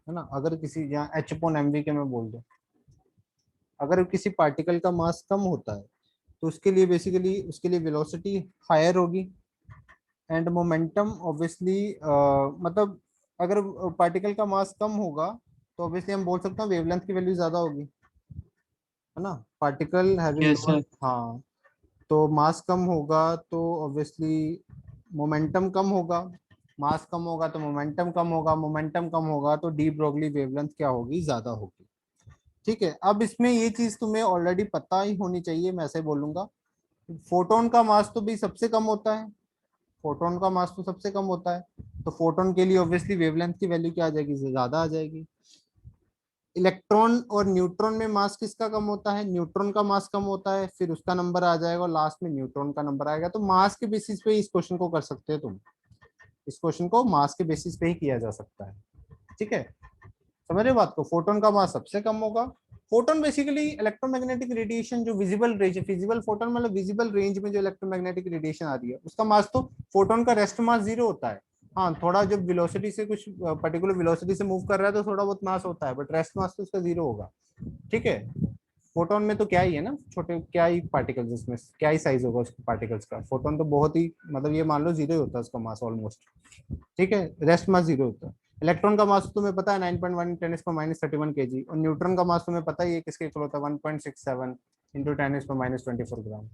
है ना, अगर किसी यहाँ एच अपॉन एम वी के मैं बोल दूं, अगर किसी पार्टिकल का मास कम होता है तो उसके लिए बेसिकली उसके लिए वेलोसिटी हायर होगी एंड मोमेंटम ऑब्वियसली, मतलब अगर पार्टिकल का मास कम होगा तो ऑब्वियसली हम बोल सकते हैं वेवलेंथ की वैल्यू ज्यादा होगी, है ना, particle having yes lower. Sir. हाँ, तो मास कम होगा तो ऑब्वियसली मोमेंटम कम होगा, मास कम होगा तो मोमेंटम कम होगा, मोमेंटम कम होगा तो डी ब्रोगली वेवलेंथ क्या होगी, ज्यादा होगी। ठीक है, अब इसमें ये चीज तुम्हें ऑलरेडी पता ही होनी चाहिए, मैं ऐसे बोलूंगा। फोटोन का मास तो भी सबसे कम होता है, फोटोन का मास तो सबसे कम होता है, तो फोटोन के लिए ऑब्वियसली वेवलेंथ की वैल्यू क्या आ जाएगी, ज्यादा आ जाएगी। इलेक्ट्रॉन और न्यूट्रॉन में मास किसका कम होता है, न्यूट्रॉन का मास कम होता है, फिर उसका नंबर आ जाएगा और लास्ट में न्यूट्रॉन का नंबर आएगा। तो मास के बेसिस पे इस क्वेश्चन को कर सकते हो तुम, इस क्वेश्चन को मास के बेसिस पे ही किया जा सकता है। ठीक है, समझ रहे हो बात को, फोटोन का मास सबसे कम होगा। फोटोन बेसिकली इलेक्ट्रोमैग्नेटिक रेडिएशन जो विजिबल रेंज, फिजिबल फोटोन मतलब विजिबल रेंज में जो इलेक्ट्रोमैग्नेटिक रेडिएशन आ रही है उसका मास, तो फोटोन का रेस्ट मास 0 होता है। हाँ, थोड़ा जब वेलोसिटी से कुछ पर्टिकुलर वेलोसिटी से मूव कर रहा है तो थोड़ा बहुत मास होता है, बट रेस्ट मास तो उसका 0 होगा। ठीक है, फोटोन में तो क्या ही है ना, छोटे क्या ही पार्टिकल्स, इसमें क्या ही साइज होगा उसके पार्टिकल्स का, फोटोन तो बहुत ही, मतलब ये मान लो 0 ही होता है उसका मास ऑलमोस्ट। ठीक है, रेस्ट मास 0 होता है। इलेक्ट्रॉन का मास तुम्हें पता है 9.1 10 पर -31 kg, और न्यूट्रॉन का मास तुम्हें पता ही है किसके इक्वल होता है 1.67 इंटू 10 पर -24 ग्राम।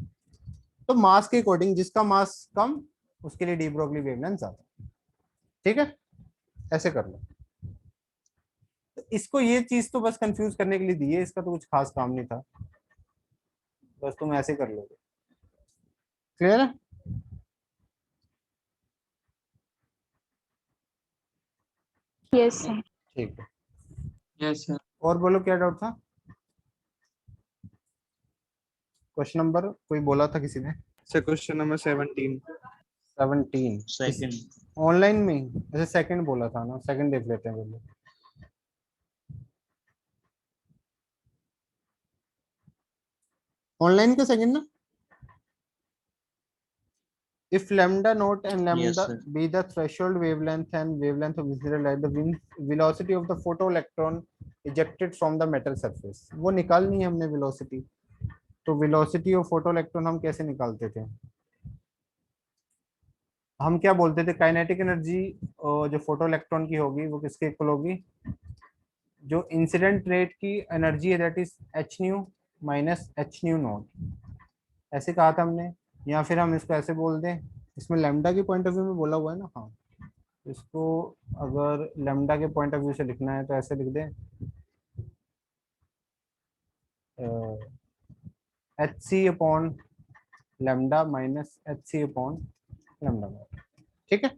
तो मास के अकॉर्डिंग जिसका मास कम उसके लिए डी ब्रोगली वेवलेंथ ज्यादा। ठीक है, ऐसे कर लो। तो इसको ये चीज तो बस कंफ्यूज करने के लिए दी है, इसका तो कुछ खास काम नहीं था, बस तुम ऐसे कर लोगे। क्लियर है? Yes sir. ठीक है, यस सर। और बोलो क्या डाउट था, क्वेश्चन नंबर कोई बोला था किसी ने, sir question number 17। 17 second. Online में ही, ऐसे सेकंड बोला था ना, सेकंड देख लेते हैं पहले। ऑनलाइन का सेकंड ना, if lambda naught and Yes, lambda sir. be the threshold wavelength and wavelength of visible light, the velocity of the photoelectron ejected from the metal surface, वो निकालनी है हमने velocity। तो velocity of photoelectron हम कैसे निकालते थे, हम क्या बोलते थे, काइनेटिक एनर्जी जो फोटोइलेक्ट्रॉन की होगी वो किसके इक्वल होगी, जो इंसिडेंट रेट की एनर्जी है that is H new minus H new not, ऐसे कहा था हमने। या फिर हम इसको ऐसे बोल दें, इसमें लैम्डा के पॉइंट ऑफ व्यू में बोला हुआ है ना, हाँ, इसको अगर लैम्डा के पॉइंट ऑफ व्यू से लिखना है तो ऐसे लिख दें, h c upon lambda minus h c upon lambda. ठीक है,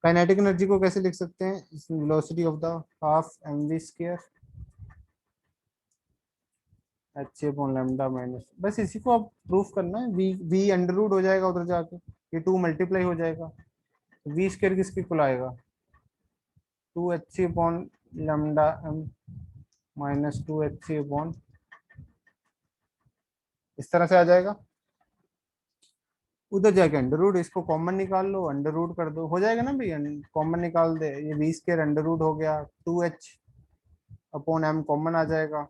काइनेटिक एनर्जी को कैसे लिख सकते हैं, velocity of the half m v square h c upon lambda minus, बस इसी को अब प्रूफ करना है, वी वी अंडर रूट हो जाएगा उधर जाके, ये 2 मल्टीप्लाई हो जाएगा, वी स्क्वायर किसके इक्वल आएगा, 2 h c upon lambda m minus 2 h c upon, इस तरह से आ जाएगा। उधर जाके अंडर रूट, इसको कॉमन निकाल लो, अंडर रूट कर दो, हो जाएगा ना भैया, कॉमन निकाल दे, ये वी स्क्वायर अंडर रूट हो गया, 2h अपॉन एम कॉमन आ जाएगा।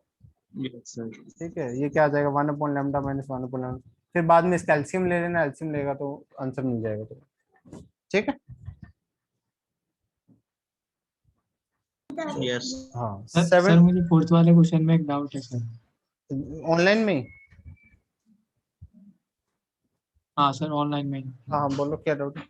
Yes, sir. ठीक है, ये क्या आ जाएगा 1 upon lambda minus 1 upon lambda, फिर बाद में इसका एलसीएम ले लेना, एलसीएम लेगा तो आंसर मिल जाएगा तो। ठीक है, Yes. हाँ सर 7 मुझे फोर्थ वाले क्वेश्चन में एक डाउट है सर। ऑनलाइन में ही? हाँ सर, ऑनलाइन में ही। हाँ हाँ बोलो क्या डाउट है।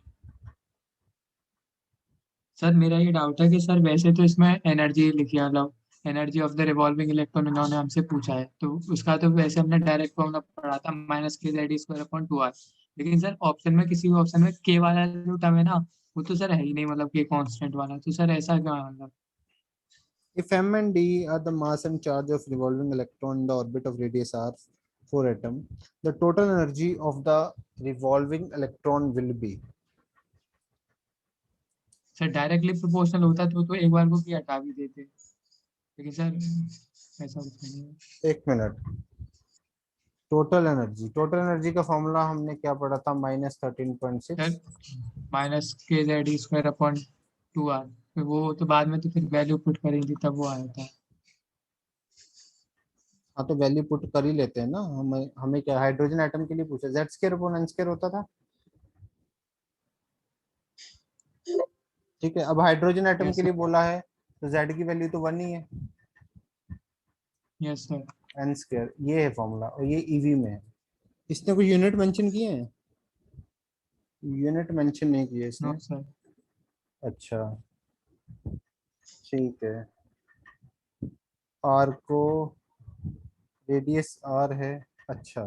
सर मेरा ये डाउट है कि सर वैसे तो इसमें एनर्जी लिखी है, मतलब energy of the revolving electron इन्होंने हमसे पूछा है, तो उसका तो वैसे हमने डायरेक्ट फॉर्मूला पढ़ा था माइनस के जेड स्क्वायर अपॉन 2r। लेकिन सर ऑप्शन में, किसी भी ऑप्शन में के वाला जो टर्म है ना, वो तो सर है ही नहीं, मतलब के कांस्टेंट वाला, तो सर ऐसा क्या है, मतलब। If m and d are the mass and charge of revolving electron in the orbit of radius r, 4 atom, the total energy of the revolving electron will be. Sir directly proportional होता तो एक बार को भी हटा भी देते, लेकिन sir ऐसा कुछ नहीं है। एक मिनट, टोटल एनर्जी का फॉर्मूला हमने क्या पढ़ा था, -13.6। सर माइनस के जेड स्क्वायर अपॉन 2r, फिर वो तो बाद में तो फिर वैल्यू पुट करेंगे तब वो आया था। हाँ तो वैल्यू पुट कर ही लेते हैं ना, हमें क्या हाइड्रोजन एटम के लिए पूछा, Z square upon n square होता था। ठीक है, अब हाइड्रोजन एटम Yes, के लिए sir. बोला है तो जेड की वैल्यू तो 1 ही है, यस सर। एन स्क्वायर, ये है फॉर्मूला, और ये ईवी में है। इसने कोई यूनिट मेंशन किए हैं? यूनिट मेंशन नहीं किए इसने। No sir. अच्छा ठीक है, आर को रेडियस आर है। अच्छा,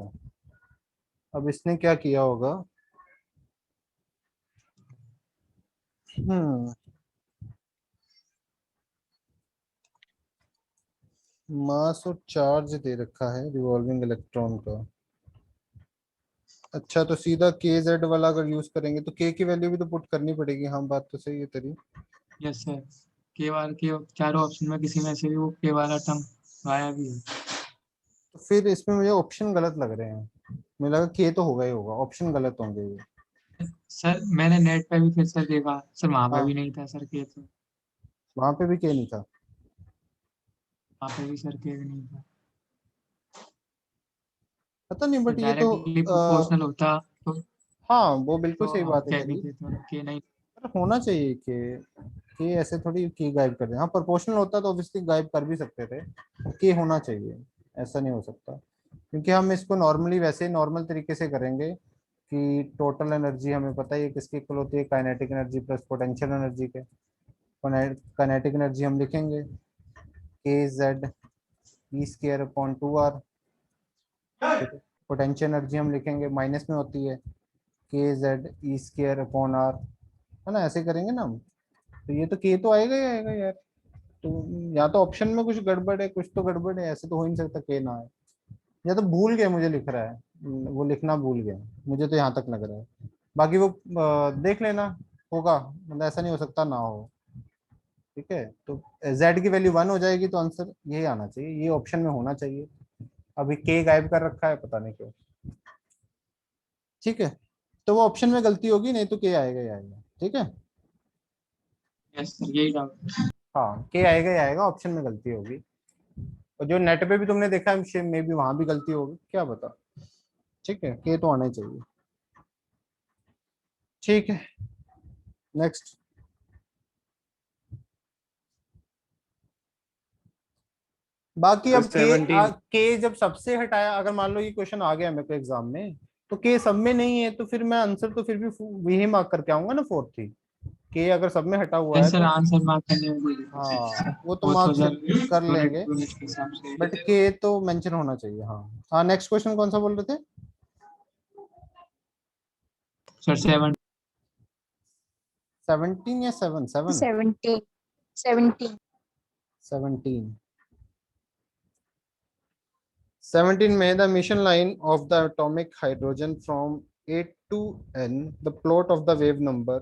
अब इसने क्या किया होगा, मास और चार्ज दे रखा है रिवॉल्विंग इलेक्ट्रॉन का। अच्छा, तो सीधा के जेड वाला अगर यूज करेंगे तो के की वैल्यू भी तो पुट करनी पड़ेगी। हाँ बात तो सही है तेरी। यस सर, के वाला के चारों ऑप्शन में किसी में से भी वो के वाला टर्म आया भी है। तो फिर इसमें मुझे ऑप्शन गलत लग रहे हैं, मुझे लगा के तो होगा ही होगा, ऑप्शन गलत होंगे ये। सर मैंने नेट पे भी फिर सर देखा सर, वहाँ पे हाँ भी नहीं था सर के, तो वहां पे भी के नहीं था। वहाँ पे भी सर के भी नहीं था। पता नहीं, तो बट ये तो डायरेक्टली प्रोपोर्शनल होता तो हाँ वो बिल्कुल तो सही हम बात है कह भी तेरी, देते के नहीं। पर होना चाहिए के ऐसे थोड़ी के गायब कर दे। हाँ प्रोपोर्शनल होता तो ऑब्वियसली गायब कर भी सकते थे, के होना चाहिए, ऐसा नहीं हो सकता। क्योंकि हम इसको नॉर्मली वैसे नॉर्मल तरीके से करेंगे कि टोटल एनर्जी हमें पता है किसकी इक्वल होती है, kinetic energy plus potential energy के। काइनेटिक एनर्जी हम लिखेंगे K Z E square upon 2r, potential energy हम लिखेंगे माइनस में होती है K Z E square upon R, है ना, ऐसे करेंगे ना हम। तो ये तो के तो आएगा ही आएगा यार। तो या तो ऑप्शन में कुछ गड़बड़ है, कुछ तो गड़बड़ है, ऐसे तो हो ही नहीं सकता के ना आए। या तो भूल गए, मुझे लिख रहा है वो लिखना भूल गए, मुझे तो यहाँ तक लग रहा है। बाकी वो देख लेना, होगा, मतलब ऐसा नहीं हो सकता ना हो। ठीक है, तो z की वैल्यू 1 हो जाएगी तो आंसर यही आना चाहिए, ये ऑप्शन में होना चाहिए। अभी के गायब कर रखा है, पता नहीं क्यों। ठीक है, तो वो ऑप्शन में गलती होगी, नहीं तो के आएगा ही आएगा। ठीक है, यस सर, यही डाउट। हाँ के आएगा ही आएगा, ऑप्शन में गलती होगी। और जो नेट पे भी तुमने देखा है मे भी वहां भी गलती होगी, क्या बता। ठीक है, के तो आना ही चाहिए। ठीक है, नेक्स्ट। बाकी अब के 17 के जब सबसे हटाया, अगर मान लो ये क्वेश्चन आ गया मेरे को एग्जाम में, तो के सब में नहीं है तो फिर मैं आंसर तो फिर भी यही मार्क करके आऊंगा ना, फोर्थ ही। के अगर सब में हटा हुआ है यस सर, तो आंसर मार्क करने में कोई दिक्कत नहीं हाँ है। वो तो वो तो मार्क्स सर कर यूनिट लेंगे, यूनिट के हिसाब से। बट के तो मेंशन होना चाहिए। हाँ हाँ, नेक्स्ट क्वेश्चन कौन सा बोल रहे थे? सर 7। 17 या 7? 7 17 17 17 17 में the emission line of the atomic hydrogen from A to N, the plot of the wave number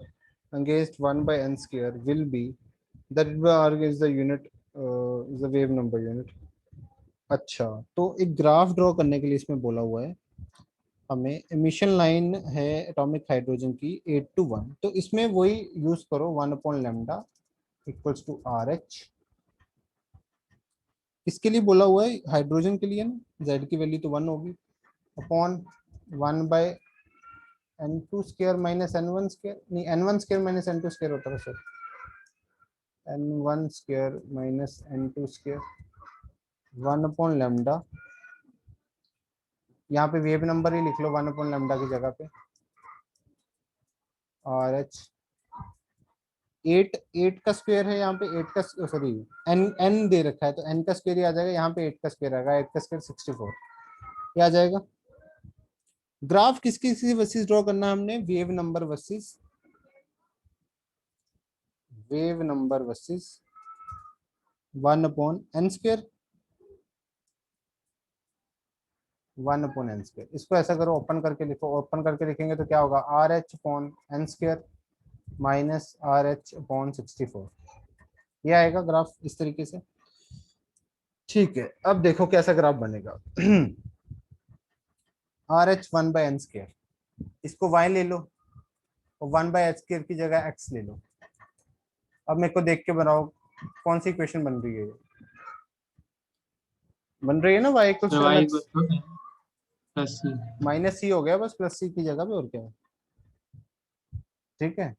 against 1 by n square will be, that is the unit, is the wave number unit. अच्छा, तो एक graph draw करने के लिए इसमें बोला हुआ है हमें, एमिशन लाइन है एटॉमिक हाइड्रोजन की 8 to 1, तो इसमें वही यूज करो 1/λ इक्वल्स टू RH। इसके लिए बोला हुआ है हाइड्रोजन के लिए ना, जेड की वैल्यू तो 1 होगी, upon 1/n2 square minus n1 square, नहीं n1 square minus n2 square होता है sir, n1 square minus n2 square 1/λ। यहाँ पे वेव नंबर ही लिख लो 1/λ की जगह पे, और एच 8 का स्क्वायर है यहाँ पे, 8 का सॉरी n दे रखा है तो n का स्क्वायर ही आ जाएगा, यहाँ पे 8 का स्क्वायर आएगा, 8 का स्क्वायर 64 क्या आ जाएगा। ग्राफ किसकी किसी वर्सेस ड्रॉ करना है हमने, wave number versus 1/n square, 1/n²। इसको ऐसा करो, ओपन करके लिखो। ओपन करके लिखेंगे तो क्या होगा, RH/n² माइनस RH/64। ये आएगा ग्राफ इस तरीके से। ठीक है, अब देखो कैसा ग्राफ बनेगा। RH1/n², इसको y ले लो और 1/h² की जगह x ले लो। अब मेरे को देख के बनाओ कौन सी इक्वेशन बन रही है। बन रही है ना y तो equals to y mx equal to plus c। Minus c हो गया बस, प्लस c की जगह पे, और क्या है। ठीक है,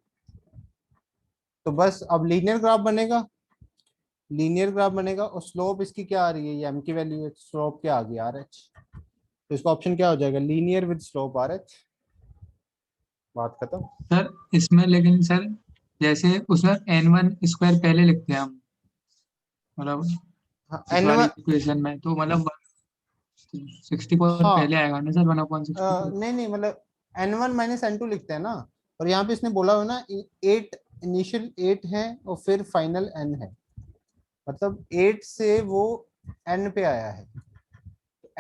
तो बस अब लीनियर ग्राफ बनेगा। लीनियर ग्राफ बनेगा और स्लोप इसकी क्या आ रही है, ये m की वैल्यू है, स्लोप क्या आ गई, RH। तो इसका ऑप्शन क्या हो जाएगा, लीनियर विद स्लोप RH। बात खत्म। सर इसमें लेकिन सर जैसे उसमें n1² पहले लिखते हैं हम, मतलब हाँ इस वाली n1, इक्वेशन में, तो मतलब 64 हाँ पहले आएगा ना सर, 1/64। नहीं नहीं, मतलब n1 माइनस n2 लिखते हैं ना। और यहाँ पे इसने बोला हुआ ना 8, इनिशियल 8 है और फिर फाइनल n है, मतलब 8 से वो n पे आया है।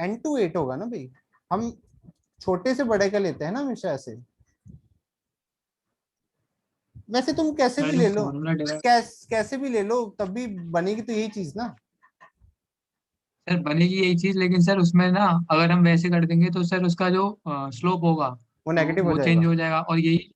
n2 8 होगा ना भाई, हम छोटे से बड़े का लेते हैं ना हमेशा ऐसे। वैसे तुम कैसे भी पहले ले लो, फॉर्मूला डिराइव। कैसे भी ले लो, तब भी बनेगी तो यही चीज ना। सर बनेगी यही चीज, लेकिन सर उसमें ना अगर हम वैसे कर देंगे तो सर उसका जो स्लोप होगा वो तो नेगेटिव हो वो चेंज जाएगा। हो जाएगा, और यही,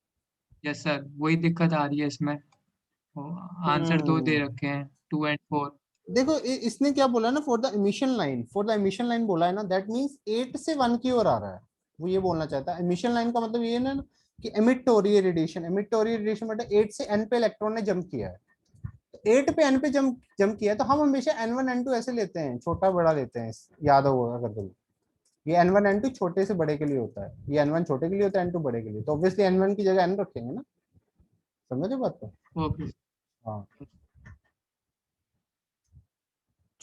यस सर, वही दिक्कत आ रही है इसमें। आंसर दो दे हम्म, रखे हैं, 2 और 4। देखो इसने क्या बोला ना, for the emission line, for the emission line बोला है ना, दैट मींस 8 से 1 की ओर आ रहा है। वो ये बोलना चाहता है, इमिशन लाइन का मतलब ये ना कि एमिट हो रही है रेडिएशन। एमिट हो रही है रेडिएशन मतलब 8 से n पे इलेक्ट्रॉन ने जंप किया है। तो 8 पे n पे जंप जंप किया है, तो हम हमेशा n1 n2 ऐसे लेते हैं, छोटा बड़ा लेते हैं। याद होगा अगर कभी, ये n1 n2 छोटे से बड़े के लिए होता है, ये n1 छोटे के लिए होता है, n2 बड़े के लिए। तो ऑब्वियसली n1 की जगह n रखेंगे ना, समझे बात को। ओके। हाँ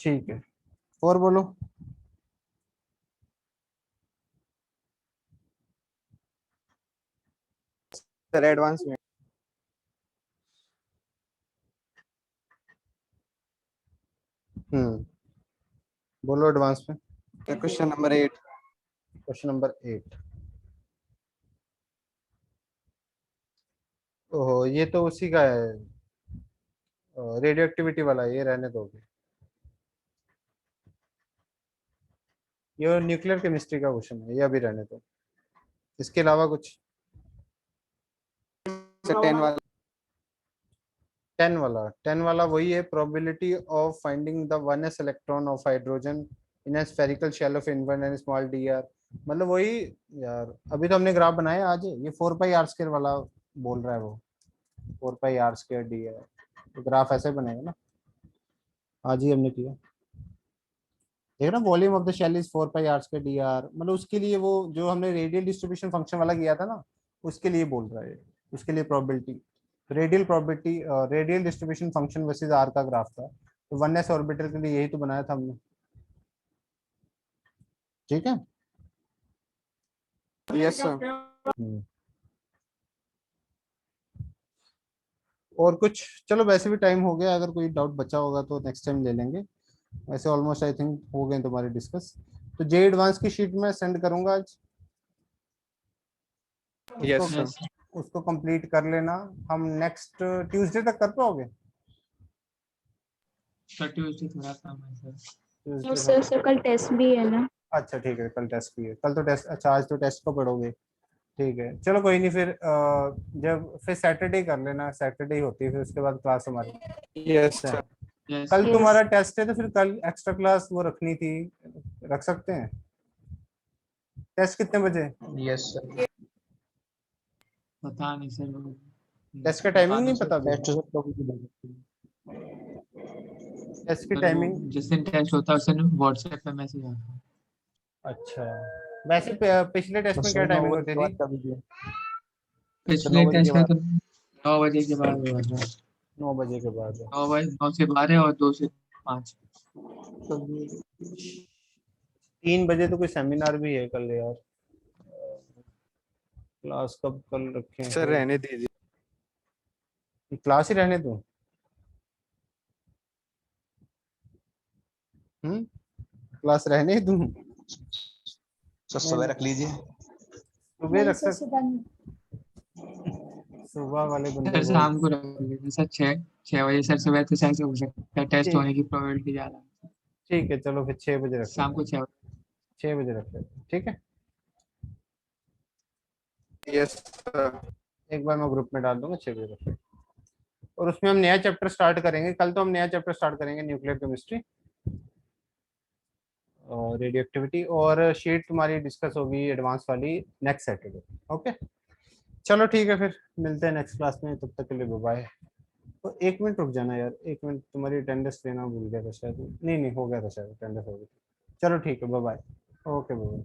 ठीक है, और बोलो। सर एडवांस में बोलो एडवांस में। Question number 8। Question number 8। ओहो, ये तो उसी का है, रेडियो एक्टिविटी वाला, ये रहने दोगे। ये न्यूक्लियर केमिस्ट्री का क्वेश्चन है, ये अभी रहने दो। इसके अलावा कुछ। सर 10 वाला 10 वाला वही है, probability of finding the 1s electron of hydrogen in a spherical shell of इनवन एंड स्मॉल dr। मतलब वही। यार अभी तो हमने ग्राफ बनाया आज, ये 4πr² वाला बोल रहा है वो, 4πr² dr। तो ग्राफ ऐसे बनेगा ना, आज ही हमने किया। देख ना, volume of the shell is 4πr² dr, मतलब उसके लिए वो जो हमने रेडियल डिस्ट्रीब्यूशन फंक्शन वाला किया था ना, उसके लिए बोल रहा है। उसके लिए probability, radial probability, radial distribution function versus r का ग्राफ था। तो 1s ऑर्बिटल के लिए यही तो बनाया था हमने। ठीक है। Yes sir. हम्म। और कुछ, चलो वैसे भी टाइम हो गया, अगर कोई डाउट बचा होगा तो नेक्स्ट टाइम ले लेंगे। वैसे ऑलमोस्ट आई थिंक हो गए तुम्हारे डिस्कस। तो जे एडवांस की शीट में सेंड करूंगा आज, यस उसको सर। यस उसको कंप्लीट कर लेना। हम नेक्स्ट ट्यूसडे तक कर पाओगे। सर, ट्यूसडे थोड़ा काम है सर। ट्यूसडे सर सर कल टेस्ट भी है ना। अच्छा ठीक है, कल टेस्ट भी है, कल तो टेस्ट, अच्छा आज तो टेस्ट को पढ़ोगे। ठीक है चलो कोई नहीं, फिर जब फिर सैटरडे कर लेना, सैटरडे ही होती है फिर उसके बाद क्लास हमारी। यस अच्छा, सर। यस कल सर। यस। तुम्हारा टेस्ट है तो फिर कल एक्स्ट्रा क्लास वो रखनी थी, रख सकते हैं। टेस्ट कितने बजे, यस सर। पता नहीं सर, वो टेस्ट का बता टाइमिंग दो नहीं सर पता अभी। टेस्ट सर कभी भी टेस्ट की सर, वो टाइमिंग। जिस दिन टेस्ट होता है उस दिन व्हाट्सएप पे मैसेज आता है। अच्छा, वैसे पिछले टेस्ट में क्या सर 9 टाइमिंग बजे होती के बाद थी। कभी भी सर पिछले 9 बजे के टेस्ट में बाद तो 9 बजे के बाद हुआ था। 9 बजे के बाद। 9 बजे, 9 से 12 और 2 से 5। 3 बजे तो कोई सेमिनार भी है कल यार, क्लास कब कल रखे सर हैं। रहने दीजिए। क्लास ही रहने दो। क्लास रहने ही दूं। सर सुबह रख लीजिए। सुबह नहीं रख सर, सकते, सुबह नहीं। सुबह वाले बंदे सर को शाम को रख लीजिए सर, 6 बजे सर, सुबह तो शायद से हो सकता है, टेस्ट ठीक होने की प्रोबेबिलिटी ज्यादा है। ठीक है, चलो फिर 6 बजे रख शाम को लेते हैं, 6 बजे। 6 बजे रख लेते हैं, ठीक है। Yes sir. एक बार मैं ग्रुप में डाल दूंगा, 6 बजे रख लेते हैं। और उसमें हम नया चैप्टर स्टार्ट करेंगे, कल तो हम नया चैप्टर स्टार्ट करेंगे, न्यूक्लियर केमिस्ट्री और रेडियो एक्टिविटी, और शीट तुम्हारी डिस्कस होगी एडवांस वाली नेक्स्ट सैटरडे। ओके, चलो ठीक है, फिर मिलते हैं नेक्स्ट क्लास में, तब तक के लिए बाय। तो 1 मिनट रुक जाना यार, 1 मिनट, तुम्हारी अटेंडेंस लेना भूल गया था शायद, नहीं नहीं हो गया था शायद, अटेंडेंस हो गई। चलो ठीक है, बाय। Okay bye.